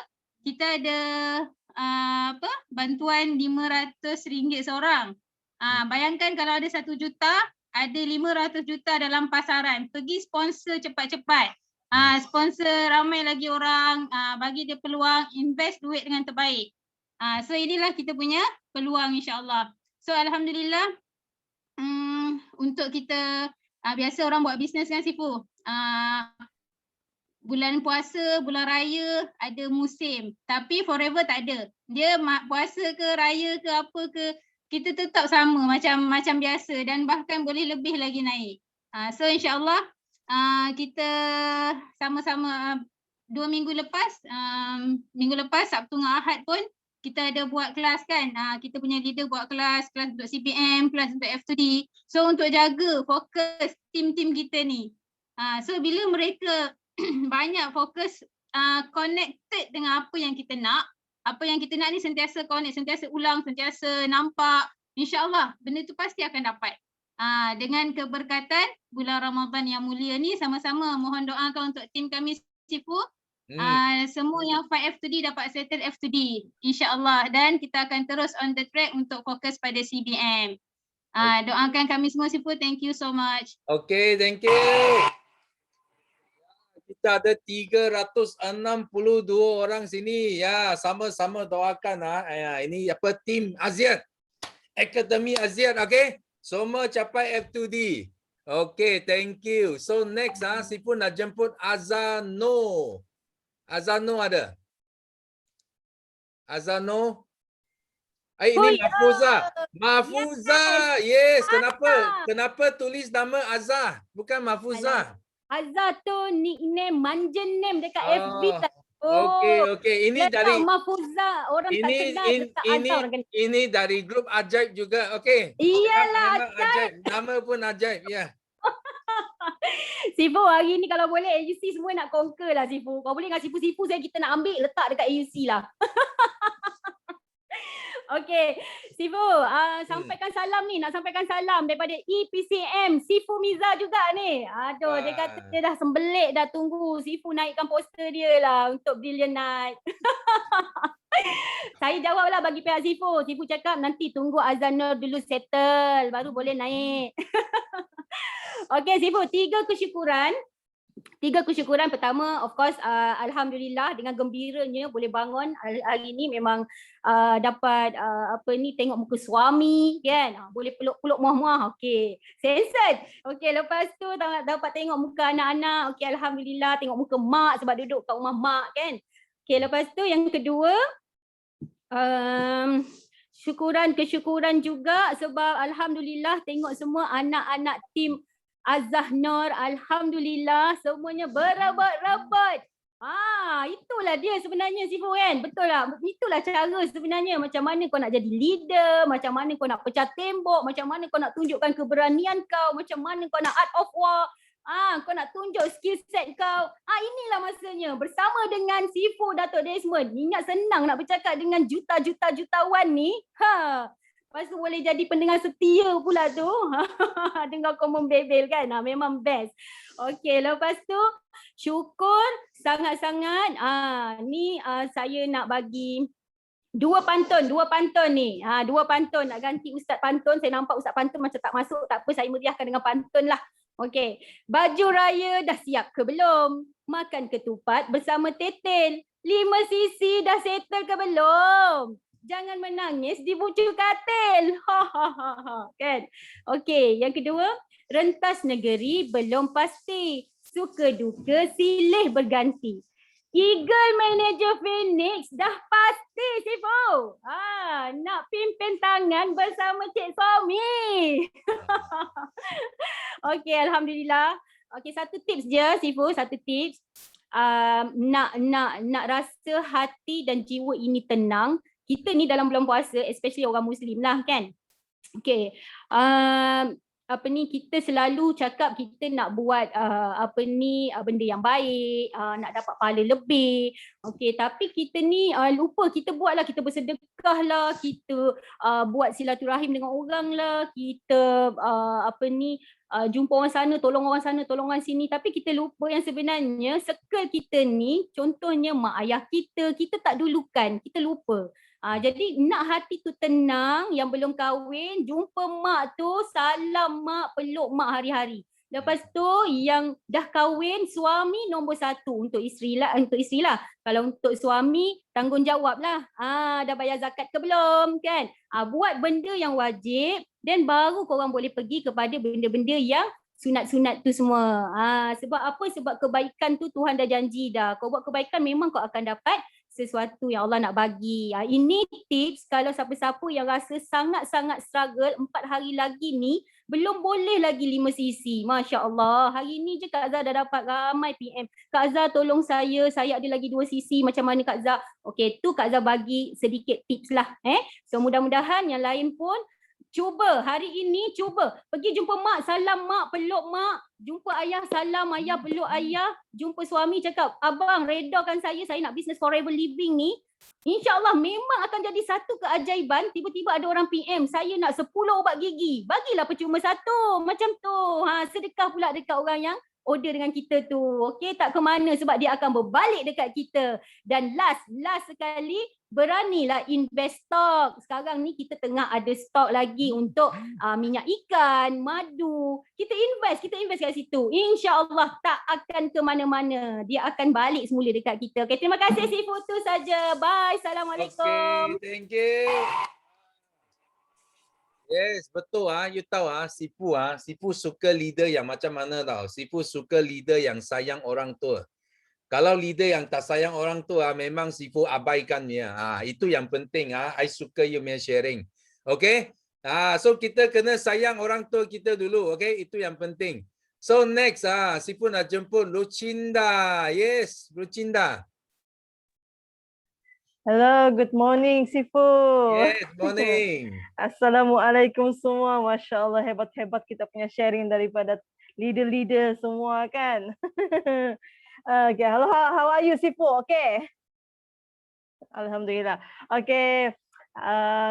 Kita ada bantuan RM500 seorang. Bayangkan kalau ada 1 juta, ada 500 juta dalam pasaran. Pergi sponsor cepat-cepat. Sponsor ramai lagi orang, bagi dia peluang invest duit dengan terbaik. So inilah kita punya peluang insyaAllah. So Alhamdulillah, untuk kita, biasa orang buat bisnes kan Sifu, bulan puasa, bulan raya ada musim, tapi forever tak ada. Dia puasa ke raya ke apa ke, kita tetap sama macam biasa, dan bahkan boleh lebih lagi naik. So insyaAllah kita sama-sama 2 minggu lepas, Sabtu dengan Ahad pun kita ada buat kelas kan. Kita punya leader buat kelas untuk CPM, kelas untuk F2D. So untuk jaga fokus tim-tim kita ni. So bila mereka banyak fokus, connected dengan apa yang kita nak. Apa yang kita nak ni sentiasa connect, sentiasa ulang, sentiasa nampak. InsyaAllah benda tu pasti akan dapat. Dengan keberkatan bulan Ramadan yang mulia ni, sama-sama mohon doakan untuk tim kami Sifu. Semua yang fight F2D dapat settle F2D insyaAllah, dan kita akan terus on the track untuk fokus pada CBM. Doakan kami semua Sifu. Thank you so much. Okay, thank you. Kita ada 362 orang sini. Ya, sama-sama doakan. Ini apa, tim Aziad, Akademi Aziad. Okay, semua capai F2D. Okay, thank you. So next, Sifu nak jemput Azano. Azano ada? Azano? Ini Mahfuza. Yes, kenapa tulis nama Azah bukan Mahfuza? Azah tu nickname, manja name dekat FB. Okay. Ini dari Mahfuza, orang tak kenal. Ini dari grup Ajaib juga. Okay. Iyalah, Ajaib. Nama pun Ajaib, ya. Sifu hari ni kalau boleh AUC semua nak conquer lah Sifu. Kalau boleh dengan Sifu-Sifu saya kita nak ambil letak dekat AUC lah. Okey, Sifu, sampaikan salam ni, nak sampaikan salam daripada EPCM, Sifu Miza juga ni. Aduh, dia kata dia dah sembelik dah tunggu Sifu naikkan poster dia lah untuk Brilliant Night. Saya jawablah bagi pihak Sifu. Sifu cakap nanti tunggu azan Nur dulu settle, baru boleh naik. Okey, Sifu, tiga kesyukuran. Pertama, of course, alhamdulillah dengan gembiranya boleh bangun hari ni memang dapat tengok muka suami kan. Boleh peluk-peluk muah-muah. Okey. Censored. Okey, lepas tu dapat tengok muka anak-anak. Okey, alhamdulillah tengok muka mak sebab duduk kat rumah mak kan. Okey, lepas tu yang kedua, kesyukuran juga sebab alhamdulillah tengok semua anak-anak tim Azah Nur, alhamdulillah semuanya berabat-rabat. Itulah dia sebenarnya Sifu kan. Betul lah. Itulah cara sebenarnya macam mana kau nak jadi leader, macam mana kau nak pecah tembok, macam mana kau nak tunjukkan keberanian kau, macam mana kau nak art of war. Kau nak tunjuk skill set kau. Inilah masanya bersama dengan Sifu Datuk Desmond. Ingat senang nak bercakap dengan jutawan ni. Lepas tu boleh jadi pendengar setia pula tu. Dengar kau membebel kan. Memang best. Okey, lepas tu syukur sangat-sangat. Ni saya nak bagi dua pantun ni. Dua pantun nak ganti Ustaz Pantun. Saya nampak Ustaz Pantun macam tak masuk. Tak apa, saya meriahkan dengan pantun lah. Okey. Baju raya dah siap ke belum? Makan ketupat bersama Tetel. 5 sisi dah settle ke belum? Jangan menangis di bucu katil. Kan? Okey, yang kedua, rentas negeri belum pasti. Suka duka silih berganti. Eagle Manager Phoenix dah pasti Sifu. Nak pimpin tangan bersama Cik Somi. Okey, alhamdulillah. Okey, satu tips je Sifu, satu tips. Nak rasa hati dan jiwa ini tenang. Kita ni dalam bulan puasa, especially orang Muslim lah kan. Okay. Kita selalu cakap kita nak buat benda yang baik, nak dapat pahala lebih. Okay, tapi kita ni lupa, kita buatlah, kita bersedekah lah, kita buat silaturahim dengan orang lah, kita jumpa orang sana, tolong orang sana, tolong orang sini. Tapi kita lupa yang sebenarnya circle kita ni, contohnya mak ayah kita tak dulukan, kita lupa. Jadi nak hati tu tenang, yang belum kahwin, jumpa mak tu, salam mak, peluk mak hari-hari. Lepas tu yang dah kahwin, suami nombor 1 untuk isteri lah. Kalau untuk suami, tanggungjawab lah. Dah bayar zakat ke belum kan? Buat benda yang wajib, dan baru korang boleh pergi kepada benda-benda yang sunat-sunat tu semua. Sebab apa? Sebab kebaikan tu Tuhan dah janji dah. Kau buat kebaikan memang kau akan dapat sesuatu yang Allah nak bagi. Ini tips kalau siapa-siapa yang rasa sangat-sangat struggle 4 hari lagi ni, belum boleh lagi 5 sisi. Masya Allah. Hari ni je Kak Zah dah dapat ramai PM. Kak Zah tolong saya ada lagi 2 sisi. Macam mana Kak Zah? Okey, tu Kak Zah bagi sedikit tips lah. So mudah-mudahan yang lain pun cuba hari ini, cuba pergi jumpa mak, salam mak, peluk mak, jumpa ayah, salam ayah, peluk ayah, jumpa suami cakap, abang redakan saya nak business forever living ni. InsyaAllah memang akan jadi satu keajaiban. Tiba-tiba ada orang PM, saya nak 10 ubat gigi, bagilah percuma 1, macam tu. Sedekah pula dekat orang yang order dengan kita tu. Okey, tak ke mana sebab dia akan berbalik dekat kita. Dan last sekali, beranilah invest stok. Sekarang ni kita tengah ada stok lagi untuk minyak ikan, madu. Kita invest kat situ. InsyaAllah tak akan ke mana-mana. Dia akan balik semula dekat kita. Okay, terima kasih Sifu, tu saja. Bye. Assalamualaikum. Okay, thank you. Yes, betul you tahu Sifu suka leader yang macam mana tau. Sifu suka leader yang sayang orang tua. Kalau leader yang tak sayang orang tua, memang Sifu abaikannya. Itu yang penting. I suka you punya sharing. Okay? So kita kena sayang orang tua kita dulu. Okay? Itu yang penting. So next, Sifu nak jemput Lucinda. Yes, Lucinda. Hello, good morning Sifu. Yes, morning. Assalamualaikum semua. Masya Allah, hebat-hebat kita punya sharing daripada leader-leader semua kan. Okay, hello, how are you Sifu? Okay. Alhamdulillah. Okay,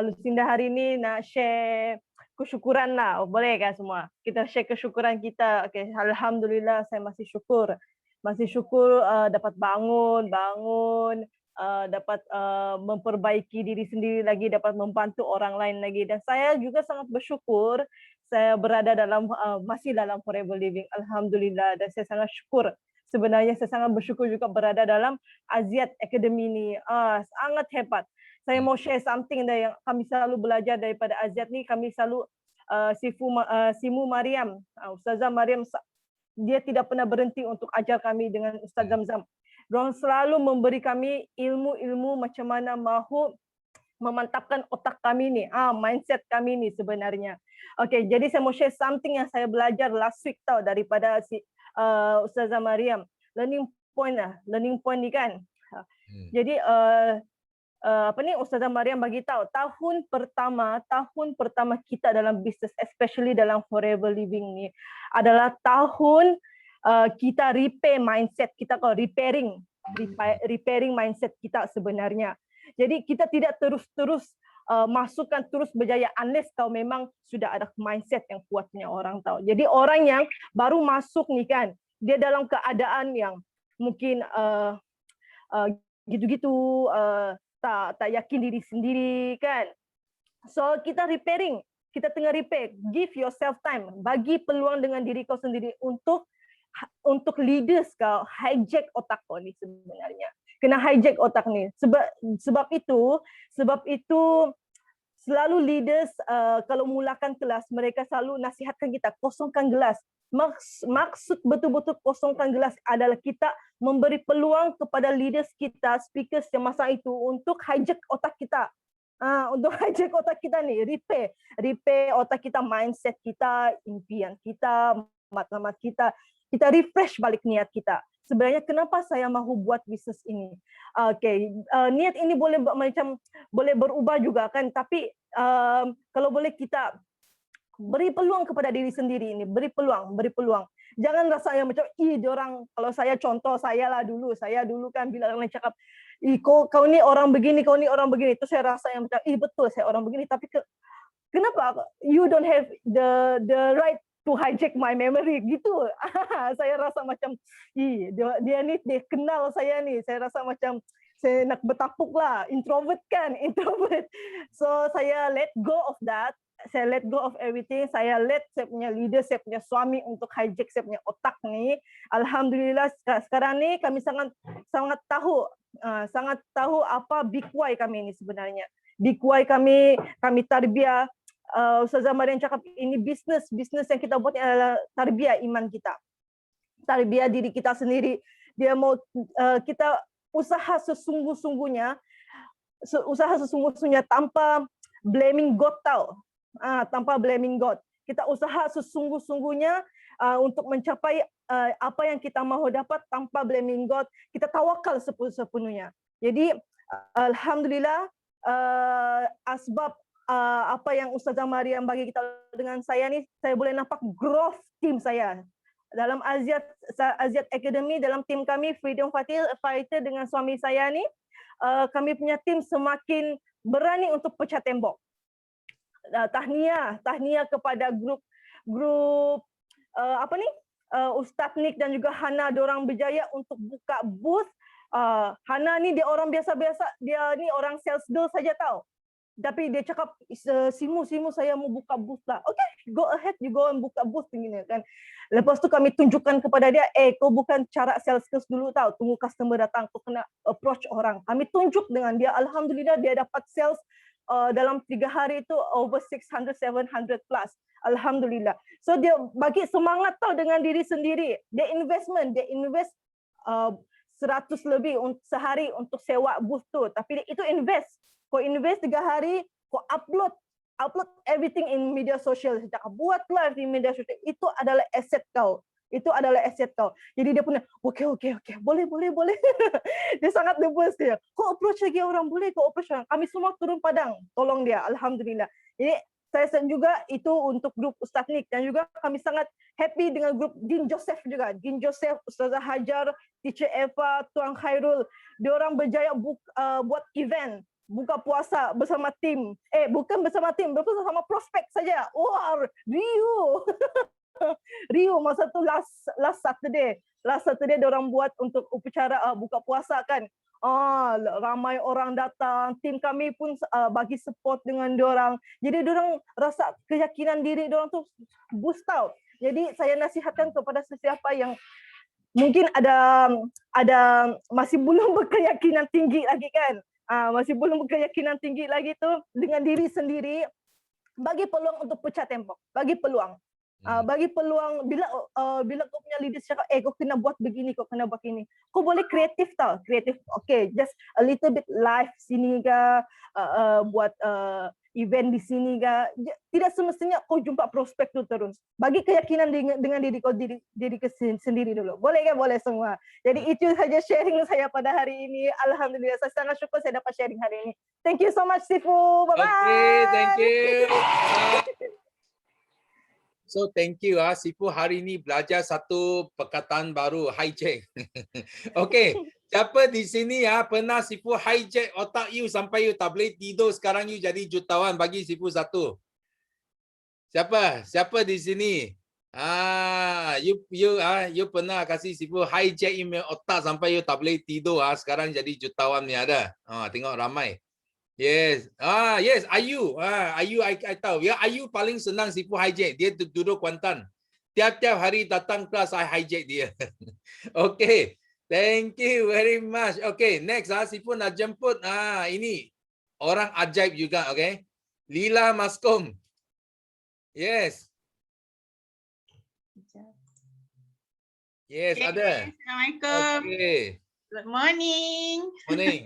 Lucinda hari ini nak share kesyukuran lah. Boleh kan semua? Kita share kesyukuran kita. Okay, Alhamdulillah saya masih syukur. Masih syukur dapat bangun, dapat memperbaiki diri sendiri lagi, dapat membantu orang lain lagi. Dan saya juga sangat bersyukur saya berada dalam masih dalam Forever Living. Alhamdulillah, dan saya sangat syukur. Sebenarnya saya sangat bersyukur juga berada dalam Aziat Academy ni. Sangat hebat. Saya mau share something yang kami selalu belajar daripada Aziat ni. Kami selalu Simu Mariam, Ustazah Mariam, dia tidak pernah berhenti untuk ajar kami dengan Ustaz Zamzam. Diorang selalu memberi kami ilmu-ilmu macam mana mahu memantapkan otak kami ni, mindset kami ni sebenarnya. Okay, jadi saya mau share something yang saya belajar last week tau daripada Ustazah Mariam. Learning point ni kan. Jadi Ustazah Mariam bagi tahu tahun pertama kita dalam bisnes, especially dalam Forever Living ni adalah tahun kita repair mindset kita, repairing mindset kita sebenarnya. Jadi kita tidak terus masukkan terus berjaya unless kau memang sudah ada mindset yang kuat punya orang tahu. Jadi orang yang baru masuk ni kan, dia dalam keadaan yang mungkin gitu-gitu, tak yakin diri sendiri kan. So kita repairing, kita tengah repair. Give yourself time, bagi peluang dengan diri kau sendiri untuk leaders kau hijack otak kau ni sebenarnya. Kena hijack otak ni. Sebab itu selalu leaders kalau mulakan kelas mereka selalu nasihatkan kita kosongkan gelas. Maksud betul-betul kosongkan gelas adalah kita memberi peluang kepada leaders kita, speakers yang masa itu untuk hijack otak kita. Untuk hijack otak kita ni, repair otak kita, mindset kita, impian kita, matlamat kita. Kita refresh balik niat kita. Sebenarnya kenapa saya mahu buat bisnes ini? Okay, niat ini boleh berubah juga kan, tapi kalau boleh kita beri peluang kepada diri sendiri ini, beri peluang. Jangan rasa yang macam diorang, kalau saya contoh saya dulu kan bila orang cakap kau ni orang begini, kau ni orang begini, itu saya rasa yang macam betul saya orang begini, tapi kenapa you don't have the right to hijack my memory gitu. Saya rasa macam dia kenal saya ni, saya rasa macam saya nak bertapuk lah, introvert. So saya let go of that. Saya let go of everything. Saya let saya punya leader, saya punya suami untuk hijack saya punya otak ni. Alhamdulillah sekarang ni kami sangat tahu apa big why kami ni sebenarnya. Big why kami tarbiyah. Ustazah Mariam cakap ini bisnes yang kita buat adalah tarbiyah iman kita. Tarbiyah diri kita sendiri. Dia mau kita usaha sesungguh-sungguhnya tanpa blaming God tau. Tanpa blaming God. Kita usaha sesungguh-sungguhnya untuk mencapai apa yang kita mahu dapat tanpa blaming God. Kita tawakal sepenuhnya. Jadi alhamdulillah asbab apa yang Ustazah Mariam bagi kita dengan saya ni, saya boleh nampak growth team saya. Dalam Aziat Academy, dalam tim kami Freedom Fighter dengan suami saya ni, kami punya tim semakin berani untuk pecah tembok. Tahniah kepada grup Ustaz Nick dan juga Hana, diorang berjaya untuk buka booth. Hana ni dia orang biasa-biasa, dia ni orang sales girl saja tahu. Tapi dia cakap, Simu saya mau buka booth lah. Okay, go ahead, you go and buka booth begini kan. Lepas tu kami tunjukkan kepada dia, kau bukan cara sales skills dulu tahu, tunggu customer datang, kau kena approach orang. Kami tunjuk dengan dia, alhamdulillah dia dapat sales dalam 3 hari itu over 600-700 plus. Alhamdulillah. So dia bagi semangat tahu dengan diri sendiri. Dia invest 100 lebih sehari untuk sewa booth tu. Tapi itu invest. Kau invest 3 hari, kau upload everything in media sosial. Buat live di media sosial. Itu adalah aset kau. Jadi dia punya, okay, boleh. Dia sangat nervous dia. Kau approach lagi orang, boleh kau approach orang. Kami semua turun padang, tolong dia. Alhamdulillah. Jadi Saya send juga itu untuk grup Ustaz Nik, dan juga kami sangat happy dengan grup Din Joseph juga. Din Joseph, Ustazah Hajar, Teacher Eva, Tuan Khairul. Diorang berjaya buat event buka puasa bersama tim. Bukan bersama tim, bersama prospek saja. Wah, Rio. Rio masa tu last Saturday. Last Saturday diorang buat untuk upacara buka puasa kan. Ramai orang datang, tim kami pun bagi support dengan diorang. Jadi diorang rasa keyakinan diri diorang tu boost out. Jadi saya nasihatkan kepada sesiapa yang mungkin ada masih belum berkeyakinan tinggi lagi kan. Masih belum berkeyakinan tinggi lagi tu dengan diri sendiri, bagi peluang untuk pecah tembok, bagi peluang. Bagi peluang bila kau punya leader cakap kau kena buat begini, kau kena buat ini, kau boleh kreatif tau, kreatif. Okay, just a little bit live sini ke, buat event di sini ke. Tidak semestinya kau jumpa prospek tu terus. Bagi keyakinan dengan diri kau sendiri dulu. Boleh kan? Boleh semua. Jadi itu saja sharing saya pada hari ini. Alhamdulillah, saya sangat syukur saya dapat sharing hari ini. Thank you so much Sifu. Bye bye. Okay, thank you. So thank you Sifu hari ini belajar satu perkataan baru, hijack. Okay, siapa di sini pernah Sifu hijack otak you sampai you tak boleh tidur, sekarang you jadi jutawan? Bagi Sifu satu. Siapa di sini? You pernah kasih Sifu hijack you otak sampai you tak boleh tidur, sekarang jadi jutawan ni ada. Tengok ramai. Yes. Yes, Ayu. Ayu I tahu. Ya, Ayu paling senang Sifu hijack. Dia duduk Kuantan. Tiap-tiap hari datang kelas I hijack dia. Okay. Thank you very much. Okay, next Sifu nak jemput ini orang ajaib juga, okay? Lila Maskom. Yes. Yes, ada. Assalamualaikum. Okay. Good morning. Morning.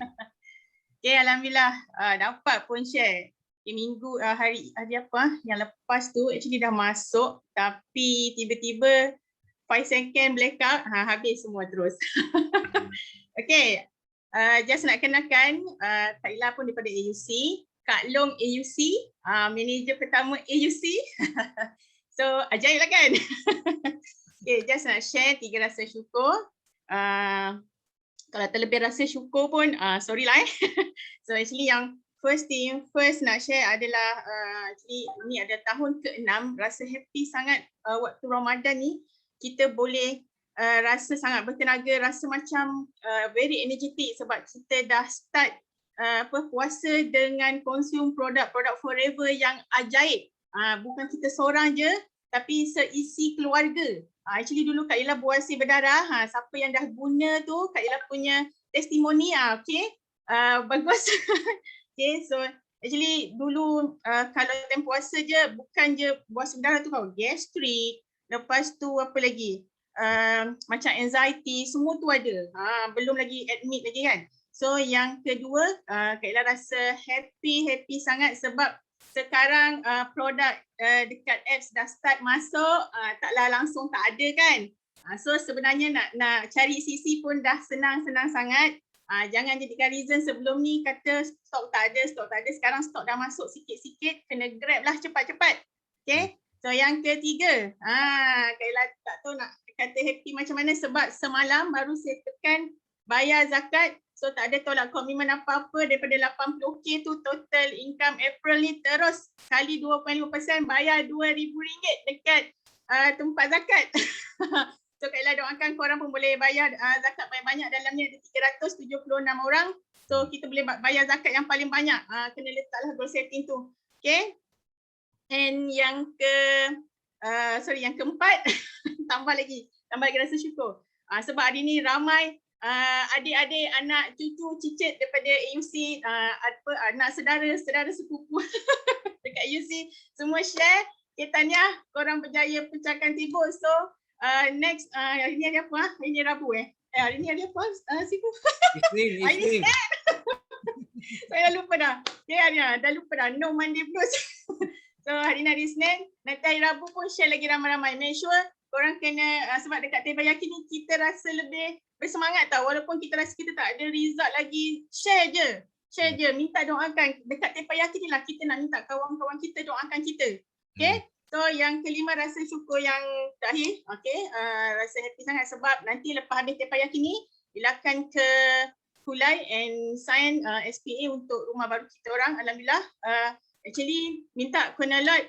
Okay, alhamdulillah dapat pun share. Minggu hari apa yang lepas tu actually dah masuk, tapi tiba-tiba 5 second blackout, habis semua terus. Okay, just nak kenalkan Kak Ila pun daripada AUC, Kak Long AUC, manager pertama AUC. So ajaib lah kan. Okay, just nak share 3 rasa syukur. Kalau terlebih rasa syukur pun sorry lah So actually yang first nak share adalah actually ini ada tahun ke-6, rasa happy sangat waktu Ramadan ni. Kita boleh rasa sangat bertenaga, rasa macam very energetic sebab kita dah start puasa dengan consume produk-produk Forever yang ajaib. Bukan kita seorang je tapi seisi keluarga. Actually dulu Kak Ila buasi berdarah, siapa yang dah guna tu Kak Ila punya testimoni, okay, bagus. Okay, so actually dulu kalau time puasa je, bukan je buasi berdarah tu kau, gastrik, lepas tu apa lagi, macam anxiety, semua tu ada, belum lagi admit lagi kan. So yang kedua, Kak Ila rasa happy sangat sebab sekarang produk dekat apps dah start masuk, taklah langsung tak ada kan. So sebenarnya nak cari CC pun dah senang sangat. Jangan jadikan reason sebelum ni kata stok tak ada, sekarang stok dah masuk sikit-sikit, kena grab lah cepat-cepat. Okay, so yang ketiga, Kak Ila tak tahu nak kata happy macam mana sebab semalam baru saya tekan bayar zakat. So tak ada tolak komitmen apa-apa daripada 80k tu total income April ni, terus kali 2.5% bayar RM2,000 dekat tempat zakat. So Kak Ila doakan korang pun boleh bayar zakat banyak-banyak, dalamnya ada 376 orang. So kita boleh bayar zakat yang paling banyak. Kena letaklah goal setting tu. Okay. And yang keempat tambah lagi rasa syukur. Sebab hari ni ramai adik-adik, anak, cucu, cicit daripada AUC, anak saudara sepupu dekat AUC semua share. Okay, tahniah korang berjaya pecahkan tibuk. So next hari ni hari apa? Hari ni Rabu hari ni hari apa? Sifu. Isnin. Saya dah lupa dah. Okay, dah lupa dah. No Monday blues. So hari ni hari Isnin, nanti hari Rabu pun share lagi ramai-ramai. Make sure korang kena, sebab dekat Tebak Yakin ni kita rasa lebih bersemangat tau, walaupun kita rasa kita tak ada result lagi, share je. Share je, minta doakan. Dekat Teppanyaki ni lah kita nak minta kawan-kawan kita doakan kita. Okay? So yang kelima rasa syukur yang terakhir. Okay? Rasa happy sangat sebab nanti lepas habis Teppanyaki ni, bila akan ke Hulai and sign SPA untuk rumah baru kita orang. Alhamdulillah. Actually minta corner lot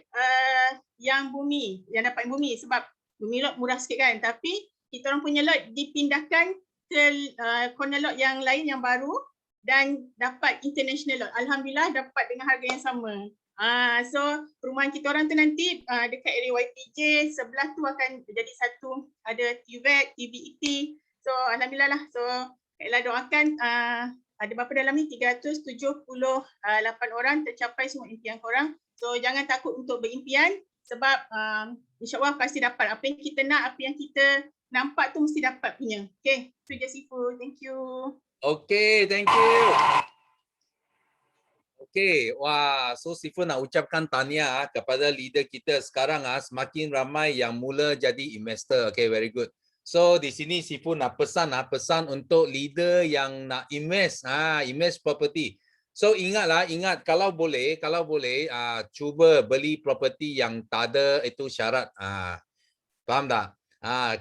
yang bumi, yang dapat bumi sebab bumi lot murah sikit kan. Tapi kita orang punya lot dipindahkan ke corner lot yang lain yang baru dan dapat international lot. Alhamdulillah dapat dengan harga yang sama. So perumahan kita orang tu nanti dekat area YPJ, sebelah tu akan jadi satu, ada TVET, TVET. So alhamdulillah lah. So baiklah doakan ada berapa dalam ni? 378 orang tercapai semua impian korang. So jangan takut untuk berimpian sebab insyaAllah pasti dapat. Apa yang kita nak, apa yang kita nampak tu mesti dapat punya. Okay, itu je Sifu. Thank you. Okay, thank you. Okay, wah, so Sifu nak ucapkan tahniah kepada leader kita sekarang semakin ramai yang mula jadi investor. Okay, very good. So di sini Sifu nak pesan untuk leader yang nak invest property. So ingat kalau boleh cuba beli property yang tak ada itu syarat. Faham tak?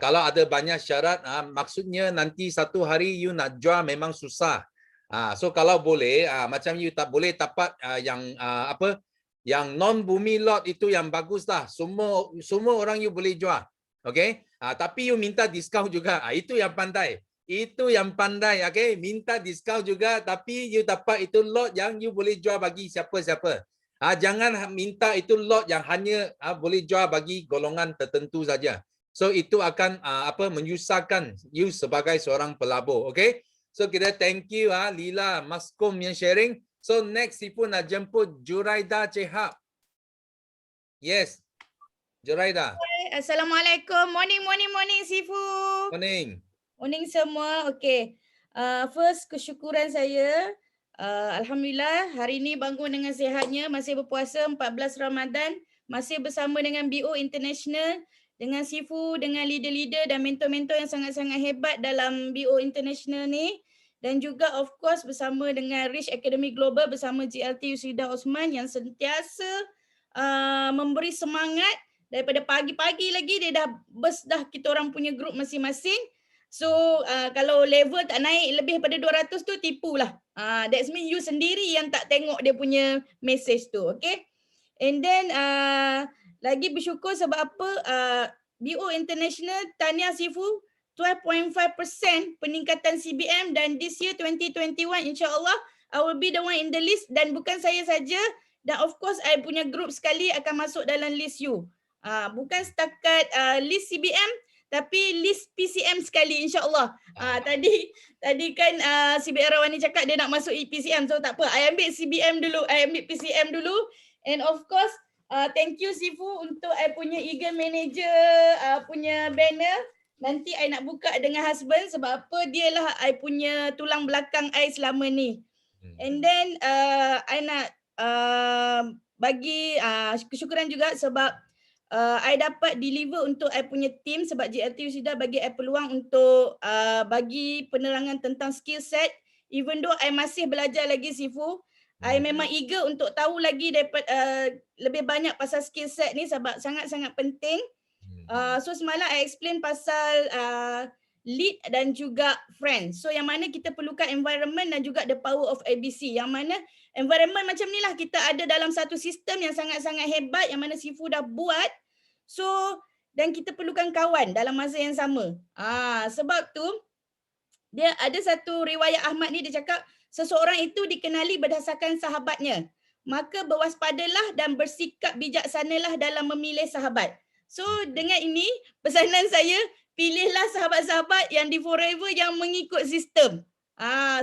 Kalau ada banyak syarat, maksudnya nanti satu hari you nak jual memang susah. So kalau boleh, macam you tak boleh dapat yang non bumi lot itu yang bagus lah. Semua orang you boleh jual. Okay? Tapi you minta diskaun juga. Itu yang pandai. Okay? Minta diskaun juga tapi you dapat itu lot yang you boleh jual bagi siapa-siapa. Jangan minta itu lot yang hanya boleh jual bagi golongan tertentu saja. So itu akan menyusahkan you sebagai seorang pelabur. Okay? So kita thank you Lila Maskom yang sharing. So next Sifu nak jemput Juraida Chehab. Yes. Juraida. Assalamualaikum. Morning Sifu. Morning semua. Okay. First kesyukuran saya. Alhamdulillah hari ini bangun dengan sihatnya. Masih berpuasa 14 Ramadan. Masih bersama dengan BO International. Dengan Sifu, dengan leader-leader dan mentor-mentor yang sangat-sangat hebat dalam BO International ni. Dan juga of course bersama dengan Rich Academy Global bersama GLT Yusrida Osman yang sentiasa memberi semangat. Daripada pagi-pagi lagi dia dah kita orang punya group masing-masing. So kalau level tak naik lebih daripada 200 tu tipulah. That's mean you sendiri yang tak tengok dia punya message tu. Okay. And then lagi bersyukur sebab apa BO International tahniah Sifu 12.5% peningkatan CBM dan this year 2021 insyaAllah I will be the one in the list dan bukan saya saja dan of course I punya group sekali akan masuk dalam list you. Bukan setakat list CBM tapi list PCM sekali insyaAllah. Tadi kan CBM Rawani cakap dia nak masuk PCM so tak apa I ambil CBM dulu, I ambil PCM dulu and of course thank you Sifu untuk I punya Eagle Manager punya banner. Nanti I nak buka dengan husband sebab apa dia lah I punya tulang belakang I selama ni. And then I nak bagi kesyukuran juga sebab I dapat deliver untuk I punya team sebab GLT sudah bagi I peluang untuk bagi penerangan tentang skill set. Even though I masih belajar lagi Sifu, I memang eager untuk tahu lagi lebih banyak pasal skill set ni sebab sangat-sangat penting. So semalam I explain pasal lead dan juga friend. So yang mana kita perlukan environment dan juga the power of ABC. Yang mana environment macam ni lah kita ada dalam satu sistem yang sangat-sangat hebat yang mana Sifu dah buat. So dan kita perlukan kawan dalam masa yang sama. Sebab tu dia ada satu riwayat Ahmad ni dia cakap seseorang itu dikenali berdasarkan sahabatnya. Maka berwaspadalah dan bersikap bijaksanalah dalam memilih sahabat. So dengan ini pesanan saya pilihlah sahabat-sahabat yang di Forever yang mengikut sistem.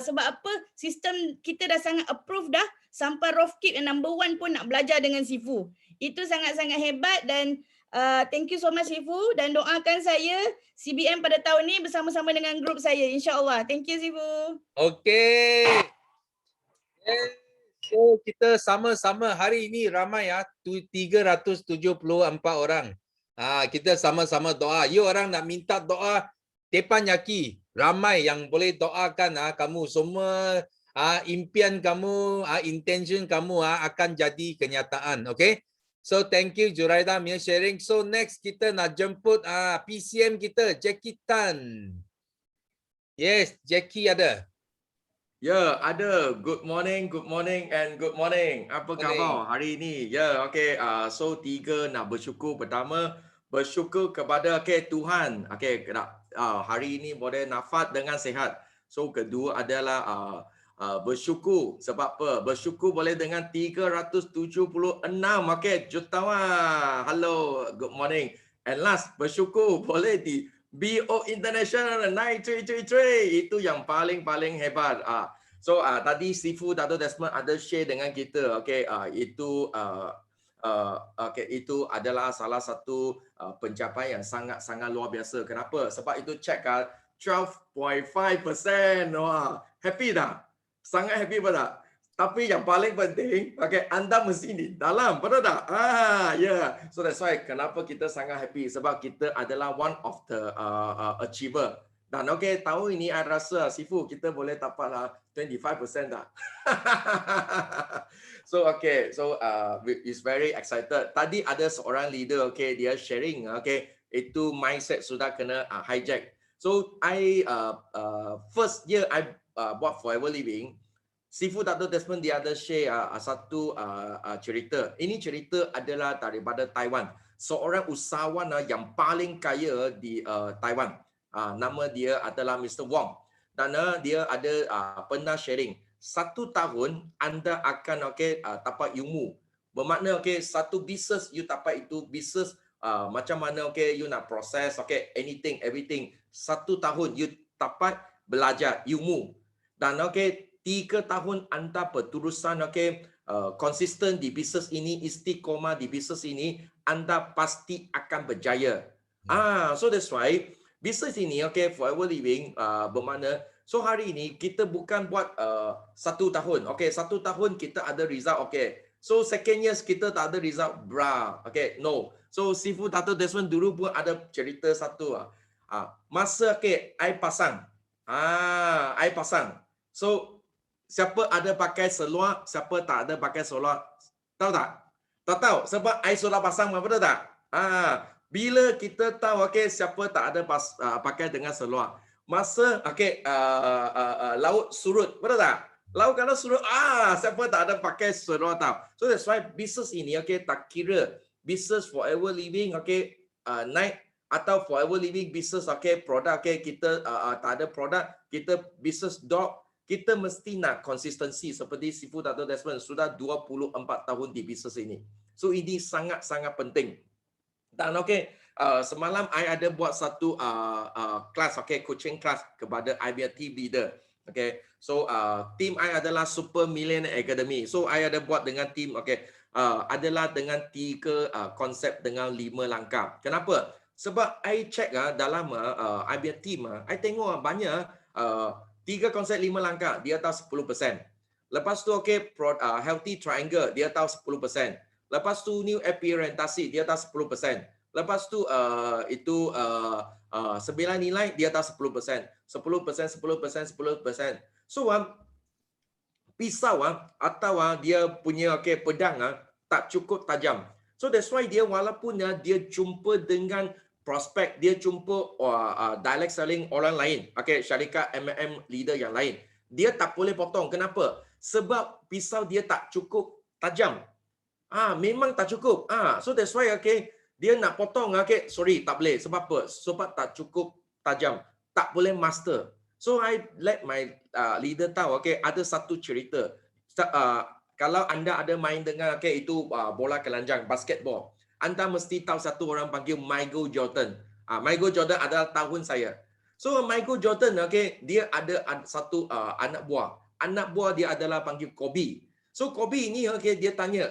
Sebab apa? Sistem kita dah sangat approve dah sampai Rofkip yang number 1 pun nak belajar dengan Sifu. Itu sangat-sangat hebat dan thank you so much Sifu dan doakan saya CBM pada tahun ni bersama-sama dengan grup saya insya-Allah. Thank you Sifu. Okay. So kita sama-sama hari ini ramai 374 orang. Kita sama-sama doa. You orang nak minta doa Teppanyaki. Ramai yang boleh doakan kamu semua impian kamu, intention kamu akan jadi kenyataan. Okay? So thank you Juraida punya sharing. So next kita nak jemput PCM kita, Jackie Tan. Yes, Jackie ada. Ya, ada. Good morning and good morning. Apa khabar hari ini? Ya, okey. So tiga nak bersyukur. Pertama, bersyukur kepada Tuhan. Okey, hari ini boleh nafas dengan sihat. So kedua adalah bersyukur sebab apa? Bersyukur boleh dengan 376 jutawan. Hello, good morning. And last, bersyukur boleh di BO International 9333. Itu yang paling hebat. So tadi Sifu Dato' Desmond ada share dengan kita. Okey, itu itu adalah salah satu pencapaian yang sangat luar biasa. Kenapa? Sebab itu check 12.5%. Wah, happy dah. Sangat happy pada. Tapi yang paling penting, anda mesti di dalam, betul tak? So that's why kenapa kita sangat happy, sebab kita adalah one of the achiever. Dan tahun ini saya rasa Sifu kita boleh dapatlah 25% dah. So is very excited. Tadi ada seorang leader, dia sharing, itu mindset sudah kena hijack. So I first year I buat Forever Living. Sifu Dato' Desmond dia ada share satu cerita. Ini cerita adalah daripada Taiwan. Seorang usahawan yang paling kaya di Taiwan. Nama dia adalah Mr. Wong. Dan dia ada pernah sharing. 1 tahun anda akan dapat ilmu. Bermakna satu bisnes you dapat itu bisnes macam mana you nak proses anything everything. 1 tahun you dapat belajar ilmu. Dan 3 tahun anda berterusan konsisten di bisnes ini, istiqomah di bisnes ini, anda pasti akan berjaya. So that's why bisnes ini Forever Living bermakna so hari ini kita bukan buat 1 tahun. 1 tahun kita ada result. So second years kita tak ada result. No. So Sifu Dato' Desmond dulu pun ada cerita satu. Masa I pasang. I pasang. So siapa ada pakai seluar, siapa tak ada pakai seluar. Tahu tak? Tak tahu. Sebab I sudah pasang, betul tak? Bila kita tahu siapa tak ada pakai dengan seluar. Masa laut surut, betul tak? Laut kalau surut, siapa tak ada pakai seluar tahu. So that's why business ini tak kira business Forever Living naik atau Forever Living business produk kita tak ada produk, kita business dog. Kita mesti nak konsistensi seperti Sifu Dato' Desmond sudah 24 tahun di bisnes ini. So ini sangat penting. Dan semalam I ada buat satu kelas coaching class kepada IBR team leader. So team I adalah Super Millionaire Academy. So I ada buat dengan team adalah dengan 3 konsep dengan 5 langkah. Kenapa? Sebab I check dalam IBR team I tengok banyak 3 konsep 5 langkah, dia tahu 10%. Lepas tu healthy triangle, dia tahu 10%. Lepas tu new appearance, dia tahu 10%. Lepas tu 9 nilai, dia tahu 10%. 10%. So pisau atau dia punya pedang tak cukup tajam. So that's why dia walaupun dia jumpa dengan prospek, dia jumpa direct selling orang lain, syarikat MLM leader yang lain, dia tak boleh potong. Kenapa? Sebab pisau dia tak cukup tajam. Memang tak cukup. So that's why dia nak potong, sorry, tak boleh. Sebab apa? Sebab tak cukup tajam, tak boleh master. So I let my leader tahu, ada satu cerita. Kalau anda ada main dengan itu bola kelanjang, basketball, anda mesti tahu satu orang panggil Michael Jordan. Michael Jordan adalah tahun saya. So Michael Jordan dia ada satu anak buah. Anak buah dia adalah panggil Kobe. So Kobe ini dia tanya,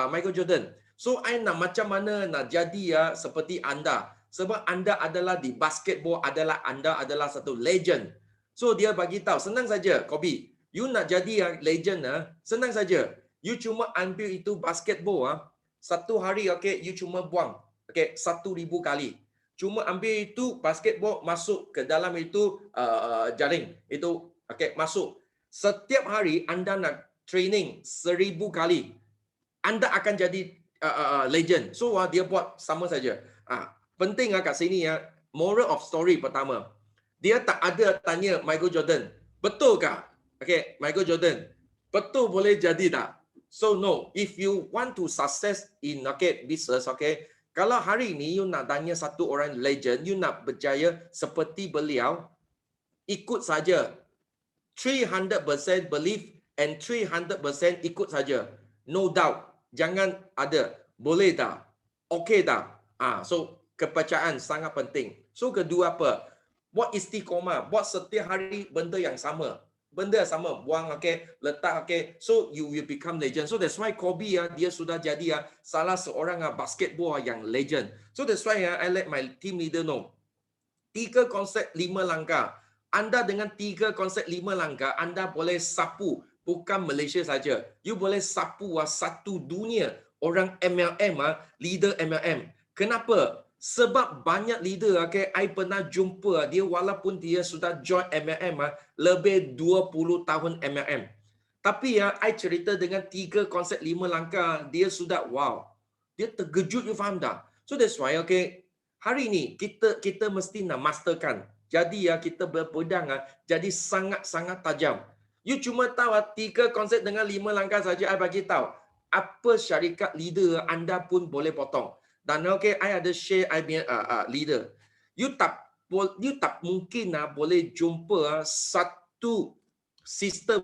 Michael Jordan, so I nak macam mana nak jadi seperti anda? Sebab anda adalah di basketball, anda adalah satu legend. So dia bagi tahu, senang saja Kobe. You nak jadi legend senang saja. You cuma ambil itu basketball satu hari you cuma buang 1,000 kali. Cuma ambil itu basketball masuk ke dalam itu jaring. Itu masuk. Setiap hari anda nak training 1000 kali, anda akan jadi legend. So dia buat sama saja. Penting kat sini ya, moral of story pertama. Dia tak ada tanya Michael Jordan, betul kah? Okay, Michael Jordan, betul boleh jadi tak? So no, if you want to success in business, kalau hari ini you nak tanya satu orang legend, you nak berjaya seperti beliau, ikut saja. 300% belief and 300% ikut saja. No doubt. Jangan ada. Boleh tak? Okey tak? So kepercayaan sangat penting. So kedua apa? Buat istiqomah. Buat setiap hari benda yang sama. Benda yang sama. Buang, letak, so you will become legend. So that's why Kobe dia sudah jadi salah seorang basketball yang legend. So that's why I let my team leader know. 3 konsep 5 langkah. Anda dengan 3 konsep 5 langkah, anda boleh sapu bukan Malaysia saja. You boleh sapu satu dunia orang MLM, leader MLM. Kenapa? Sebab banyak leader, I pernah jumpa dia walaupun dia sudah join MLM lebih 20 tahun MLM. Tapi I cerita dengan 3 konsep 5 langkah, dia sudah wow. Dia terkejut, you faham tak? So that's why, hari ini kita mesti nak masterkan. Jadi kita berpedang jadi sangat-sangat tajam. You cuma tahu 3 konsep dengan 5 langkah saja, I bagi tahu. Apa syarikat leader anda pun boleh potong. Dan I ada share I punya leader. You tak mungkin boleh jumpa satu sistem,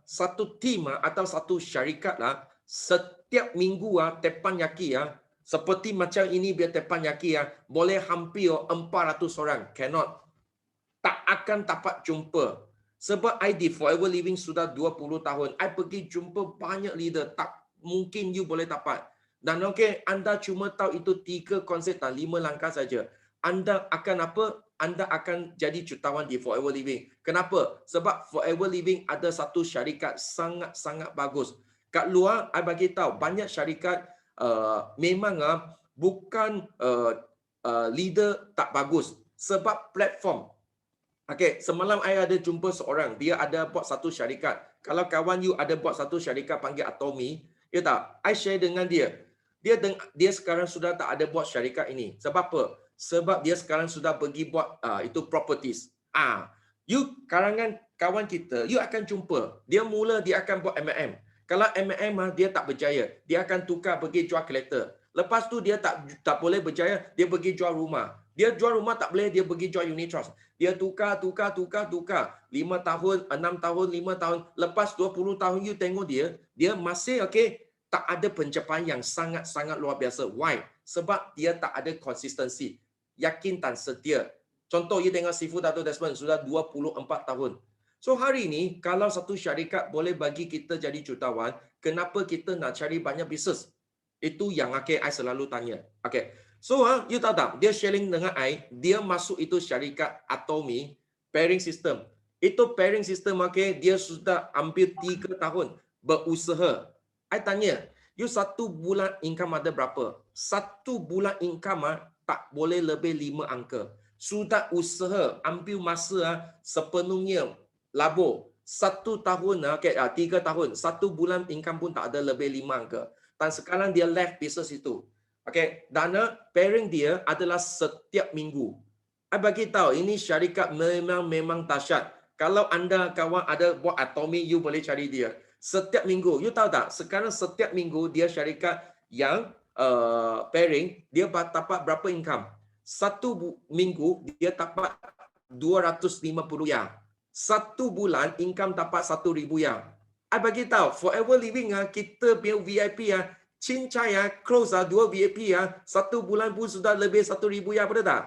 satu tim atau satu syarikat setiap minggu teppanyaki seperti macam ini biar teppanyaki boleh hampir 400 orang. Cannot. Tak akan dapat jumpa. Sebab I di Forever Living sudah 20 tahun. I pergi jumpa banyak leader. Tak mungkin you boleh dapat. Dan anda cuma tahu itu 3 konsep dan 5 langkah saja. Anda akan apa? Anda akan jadi jutawan di Forever Living. Kenapa? Sebab Forever Living ada satu syarikat sangat-sangat bagus. Kat luar, I bagi tahu banyak syarikat memang bukan leader tak bagus. Sebab platform. Semalam I ada jumpa seorang, dia ada buat satu syarikat. Kalau kawan you ada buat satu syarikat panggil Atomi, ya tak? I share dengan dia. Dia sekarang sudah tak ada buat syarikat ini. Sebab apa? Sebab dia sekarang sudah pergi buat itu properties. You karangan kawan kita, you akan jumpa. Dia akan buat MLM. Kalau MLM dia tak berjaya, dia akan tukar pergi jual kereta. Lepas tu dia tak boleh berjaya, dia pergi jual rumah. Dia jual rumah tak boleh, dia pergi jual unit trust. Dia tukar. 5 tahun, 6 tahun, 5 tahun. Lepas 20 tahun you tengok dia masih tak ada pencapaian yang sangat-sangat luar biasa. Why? Sebab dia tak ada konsistensi. Yakin dan setia. Contoh, you tengok Sifu Dato' Desmond sudah 24 tahun. So hari ini, kalau satu syarikat boleh bagi kita jadi jutawan, kenapa kita nak cari banyak bisnes? Itu yang I selalu tanya. So you tahu tak, dia sharing dengan I, dia masuk itu syarikat Atomi pairing system. Itu pairing system dia sudah hampir 3 tahun berusaha. I tanya, you 1 bulan income ada berapa? 1 bulan income tak boleh lebih 5 angka. Sudah usaha ambil masa sepenuhnya labur. 1 tahun 3 tahun, 1 bulan income pun tak ada lebih 5 angka. Dan sekarang dia left business itu. Dana pairing dia adalah setiap minggu. I bagi tahu ini syarikat memang dahsyat. Kalau anda kawan ada buat Atomi, you boleh cari dia. Setiap minggu, you tahu tak? Sekarang setiap minggu dia syarikat yang pairing, dia dapat berapa income? 1 minggu dia dapat 250 riyal. 1 bulan income dapat 1,000 riyal. I bagi tahu, Forever Living kita punya VIP cincai close 2 VIP 1 bulan pun sudah lebih 1,000 riyal, betul tak?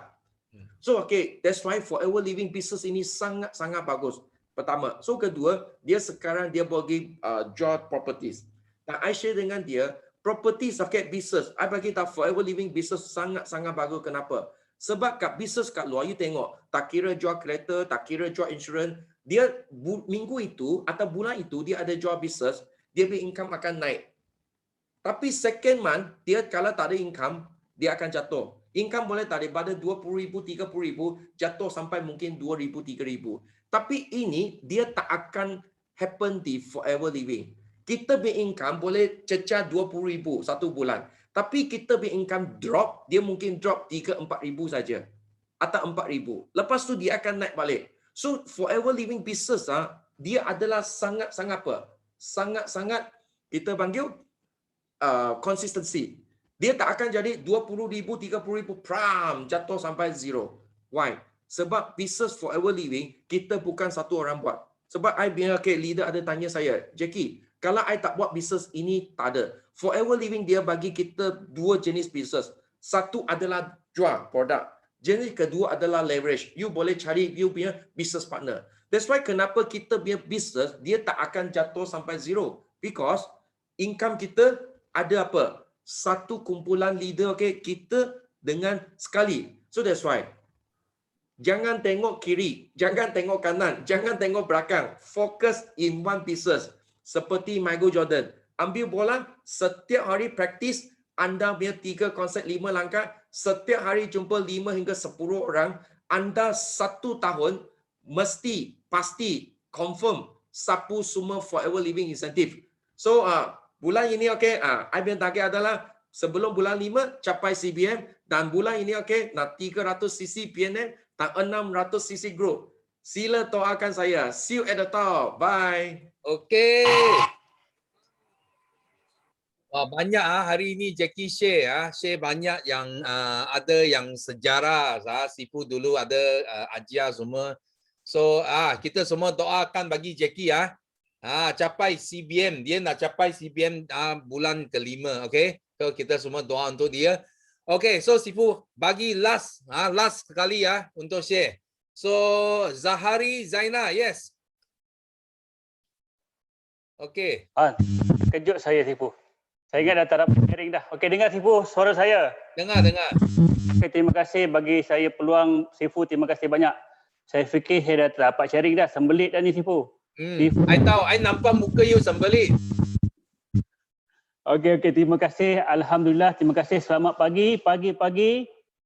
So that's why Forever Living business ini sangat-sangat bagus. Pertama. So kedua, dia sekarang dia bagi jual properties. Dan I share dengan dia, properties business. I bagi tahu Forever Living business sangat-sangat bagus. Kenapa? Sebab kat business kat luar, you tengok, tak kira jual kereta, tak kira jual insurans, dia minggu itu atau bulan itu dia ada jual business, dia punya income akan naik. Tapi second month, dia kalau tak ada income, dia akan jatuh. Income boleh daripada 20,000, 30,000, jatuh sampai mungkin 2,000, 3,000. Tapi ini, dia tak akan happen di Forever Living. Kita punya income boleh cecah 20,000 satu bulan. Tapi kita punya income drop, dia mungkin drop 3-4,000 saja. Atau 4,000. Lepas tu dia akan naik balik. So Forever Living business dia adalah sangat-sangat apa? Sangat-sangat kita panggil consistency. Dia tak akan jadi 20,000, 30,000 pram jatuh sampai zero. Why? Sebab business Forever Living kita bukan satu orang buat. Sebab I biar leader ada tanya saya, Jackie, kalau I tak buat business ini tak ada. Forever Living dia bagi kita dua jenis business. Satu adalah jual produk. Jenis kedua adalah leverage. You boleh cari you punya business partner. That's why kenapa kita punya business dia tak akan jatuh sampai zero. Because income kita ada apa? Satu kumpulan leader kita dengan sekali. So that's why. Jangan tengok kiri, jangan tengok kanan, jangan tengok belakang. Focus in one business. Seperti Michael Jordan. Ambil bola, setiap hari praktis, anda punya 3 konsep 5 langkah, setiap hari jumpa 5 hingga 10 orang, anda 1 tahun mesti, pasti, confirm sapu semua Forever Living incentive. So, bulan ini I punya target adalah sebelum bulan 5 capai CBM dan bulan ini nak 300 cc PNM dan 600 cc growth. Sila doakan saya. See you at the top. Bye. Okey. Wah, banyak hari ini Jackie share share banyak yang ada yang sejarah Sifu dulu ada ajar semua. So kita semua doakan bagi Jackie capai CBM. Dia nak capai CBM bulan ke-5, okey? So kita semua doa untuk dia. Okey, so Sifu bagi last sekali untuk share. So Zahari Zaina, yes. Okey. Kejut saya Sifu. Saya ingat dah tak dapat sharing dah. Okey, dengar Sifu suara saya. Dengar. Okay, terima kasih bagi saya peluang Sifu. Terima kasih banyak. Saya fikir saya dah dapat sharing dah. Sembelit dah ni Sifu. I tahu, I nampak muka you sembelit. Okey, terima kasih. Alhamdulillah, terima kasih. Selamat pagi.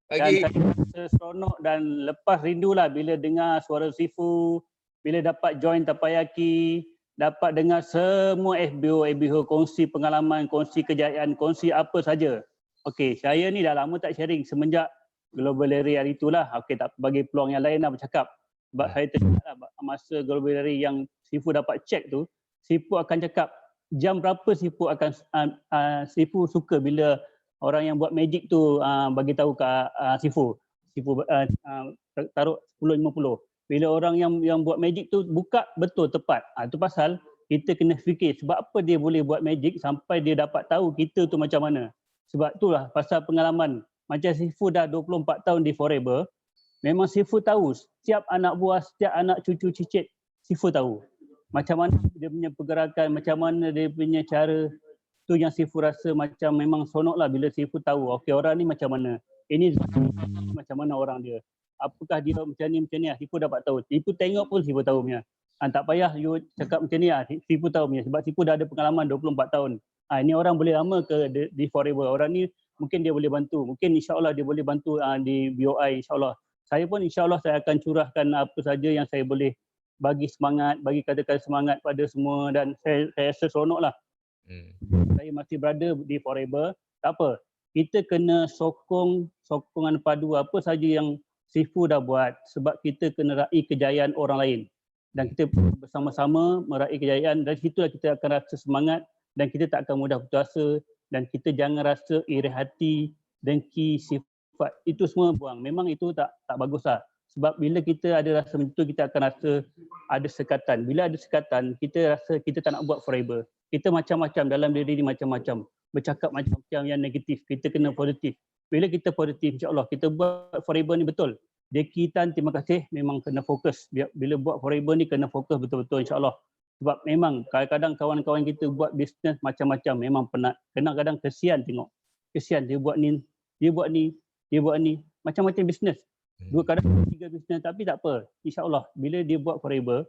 Dan saya rasa seronok dan lepas rindulah bila dengar suara Sifu, bila dapat join Tapayaki, dapat dengar semua FBO kongsi pengalaman, kongsi kejayaan, kongsi apa saja. Okey, saya ni dah lama tak sharing semenjak Global Rally hari itulah. Okey, tak bagi peluang yang lain bercakap. Sebab saya teringatlah masa Global Rally yang Sifu dapat check tu, Sifu akan cakap jam berapa Sifu akan Sifu suka bila orang yang buat magic tu bagi tahu ke Sifu taruh 10.50. Bila orang yang buat magic tu buka betul tepat. Itu pasal kita kena fikir sebab apa dia boleh buat magic sampai dia dapat tahu kita tu macam mana. Sebab itulah pasal pengalaman. Macam Sifu dah 24 tahun di Forever, memang Sifu tahu setiap anak buah, setiap anak cucu cicit Sifu tahu. Macam mana dia punya pergerakan, macam mana dia punya cara. Tu yang Sifu rasa macam memang sonok lah bila Sifu tahu okey orang ni macam mana. Ini macam mana orang dia. Apakah dia macam ni Sifu dapat tahu. Sifu tengok pun Sifu tahu punya. Tak payah you cakap macam ni Sifu tahu punya sebab Sifu dah ada pengalaman 24 tahun. Ini orang boleh lama ke di Forever. Orang ni mungkin dia boleh bantu. Mungkin insya-Allah dia boleh bantu di BOI insya-Allah. Saya pun insya-Allah saya akan curahkan apa saja yang saya boleh bagi semangat, bagi kata-kata semangat pada semua dan saya rasa seronoklah. Saya masih berada di Forever. Tak apa. Kita kena sokongan padu apa saja yang Sifu dah buat sebab kita kena raih kejayaan orang lain. Dan kita bersama-sama meraih kejayaan dan situlah kita akan rasa semangat dan kita tak akan mudah putus asa dan kita jangan rasa iri hati, dengki, sifat. Itu semua buang. Memang itu tak baguslah. Sebab bila kita ada rasa macam tu, kita akan rasa ada sekatan. Bila ada sekatan, kita rasa kita tak nak buat Forever. Kita macam-macam dalam diri ni macam-macam. Bercakap macam-macam yang negatif. Kita kena positif. Bila kita positif, insya-Allah kita buat Forever ni betul. Jackie Tan, terima kasih. Memang kena fokus. Bila buat Forever ni kena fokus betul-betul insya-Allah. Sebab memang kadang-kadang kawan-kawan kita buat bisnes macam-macam. Memang penat. Kadang-kadang kesian tengok. Kesian dia buat ni, dia buat ni. Macam-macam bisnes. Dua kadang 3 bisnes tapi tak apa. InsyaAllah bila dia buat Forever,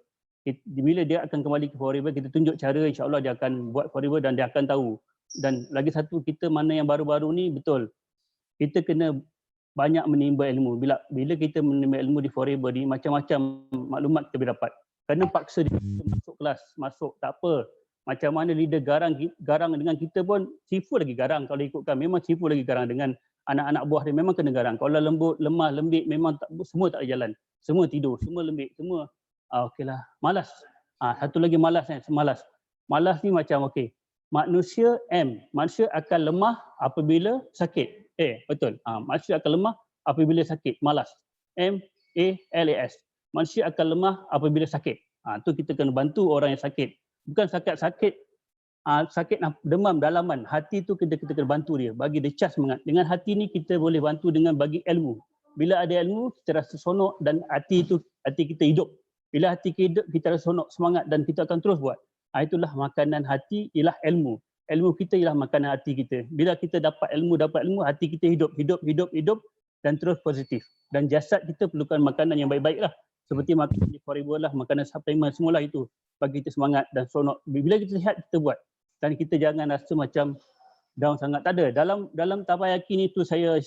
bila dia akan kembali ke Forever, kita tunjuk cara insyaAllah dia akan buat Forever dan dia akan tahu. Dan lagi satu, kita mana yang baru-baru ni betul. Kita kena banyak menimba ilmu. Bila kita menimba ilmu di Forever ni, macam-macam maklumat kita boleh dapat. Kena paksa dia masuk kelas, masuk, tak apa. Macam mana leader garang dengan kita pun, Sifu lagi garang kalau ikutkan. Memang Sifu lagi garang dengan anak-anak buah dia, memang kena garang. Kalau lembut, lemah, lembik, memang semua tak jalan. Semua tidur, semua lembik, semua okeylah, malas. Satu lagi malas malas. Malas ni macam okey. Manusia akan lemah apabila sakit. Betul. Manusia akan lemah apabila sakit, malas. MALAS. Manusia akan lemah apabila sakit. Tu kita kena bantu orang yang sakit. Bukan sakit demam dalaman. Hati tu kita kena bantu dia, bagi dia charge semangat. Dengan hati ni kita boleh bantu dengan bagi ilmu. Bila ada ilmu, kita rasa sonok dan hati kita hidup. Bila hati kita hidup, kita rasa sonok, semangat dan kita akan terus buat. Itulah makanan hati, ialah ilmu. Ilmu kita ialah makanan hati kita. Bila kita dapat ilmu, hati kita hidup dan terus positif. Dan jasad kita perlukan makanan yang baik-baik lah. Seperti makanan forever lah, makanan supplement semualah itu. Bagi kita semangat dan sonok. Bila kita sihat, kita buat. Dan kita jangan rasa macam down sangat. Tak ada. Dalam tabayaki ni tu saya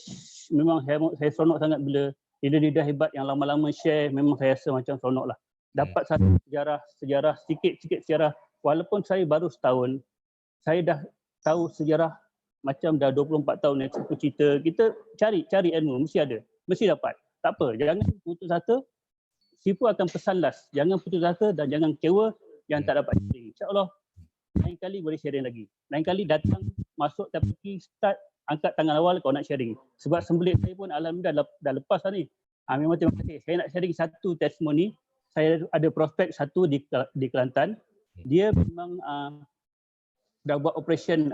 sonok sangat bila leader-leader hebat yang lama-lama share, memang saya rasa macam sonok lah. Dapat satu sejarah, sikit-sikit sejarah. Walaupun saya baru setahun, saya dah tahu sejarah macam dah 24 tahun yang aku cerita. Kita cari ilmu, mesti ada. Mesti dapat. Tak apa, jangan putus asa. Sifu akan pesan last. Jangan putus asa dan jangan kecewa yang tak dapat sharing. InsyaAllah, lain kali boleh sharing lagi. Lain kali datang, masuk tapi start, angkat tangan awal kau nak sharing. Sebab sembelit saya pun alhamdulillah dah lepas lah ni. Memang terima kasih. Saya nak sharing satu testimoni. Saya ada prospek satu di Kelantan. Dia memang dah buat operation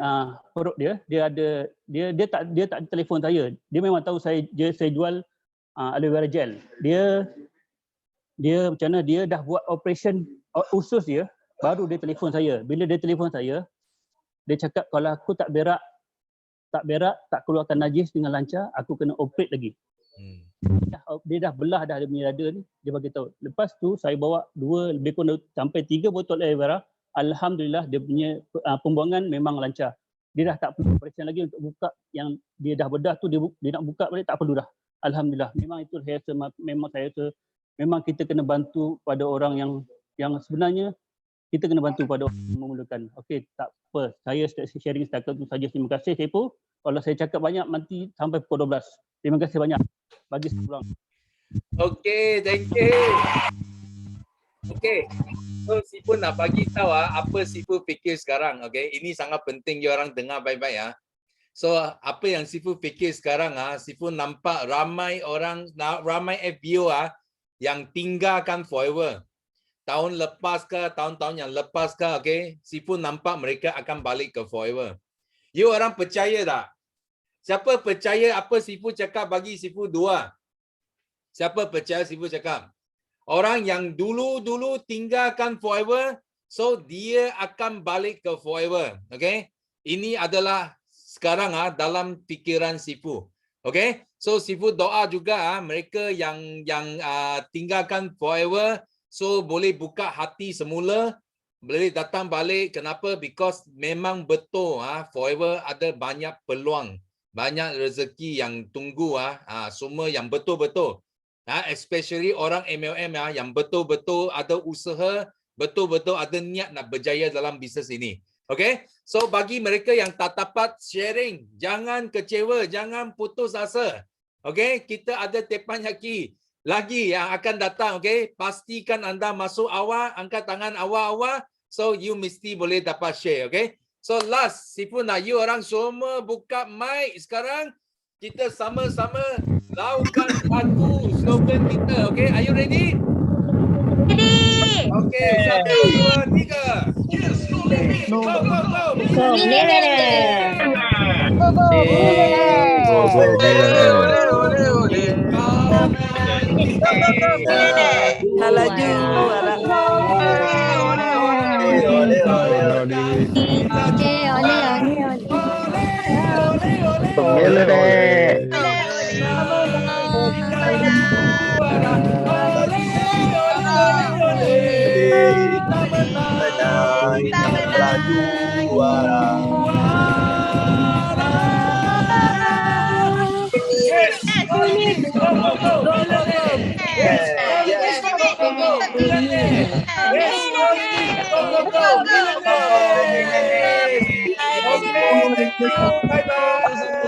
perut dia. Dia tak telefon saya. Dia memang tahu saya jual aloe vera gel. Dia macam mana, dia dah buat operation usus dia, baru dia telefon saya. Bila dia telefon saya, dia cakap kalau aku tak berak, tak keluarkan najis dengan lancar, aku kena operate lagi. Dia dah belah dah dia punya dada ni, dia bagi tahu. Lepas tu saya bawa 2 lebih kurang sampai 3 botol aloe vera. Alhamdulillah dia punya pembuangan memang lancar. Dia dah tak perlu operation lagi untuk buka yang dia dah bedah tu, dia nak buka balik tak perlu dah. Alhamdulillah. Memang itu saya rasa memang kita kena bantu pada orang yang sebenarnya kita kena bantu pada orang yang memerlukan. Okey, tak apa. Saya sharing setakat itu saja. Terima kasih Sepo. Kalau saya cakap banyak nanti sampai pukul 12. Terima kasih banyak. Bagi sepulang. Okay, thank you. Okay, so Sifu nak bagi tahu apa Sifu fikir sekarang. Okay, ini sangat penting you orang dengar baik-baik . So apa yang Sifu fikir sekarang Sifu nampak ramai orang, ramai FBO yang tinggalkan forever. Tahun lepas ke, tahun-tahun yang lepas ke, okay, Sifu nampak mereka akan balik ke forever. You orang percaya tak? Siapa percaya apa Sifu cakap bagi Sifu 2? Siapa percaya Sifu cakap? Orang yang dulu tinggalkan forever, so dia akan balik ke forever. Okay? Ini adalah sekarang dalam fikiran Sifu. Okay? So Sifu doa juga mereka yang tinggalkan forever, so boleh buka hati semula, boleh datang balik. Kenapa? Because memang betul forever ada banyak peluang, banyak rezeki yang tunggu semua yang betul-betul. Especially orang MLM yang betul-betul ada usaha, betul-betul ada niat nak berjaya dalam bisnes ini. Okay? So bagi mereka yang tak dapat sharing, jangan kecewa, jangan putus asa. Okay? Kita ada teppanyaki lagi yang akan datang. Okay? Pastikan anda masuk awal, angkat tangan awal-awal. So you mesti boleh dapat share. Okay? So last, Sifu nak you orang semua buka mic sekarang. Kita sama-sama lakukan lagu slogan kita. Okay? Are you ready? Ready. Okay, 1, 2, 3. Yes, go, go, go, go. go. Bye bye.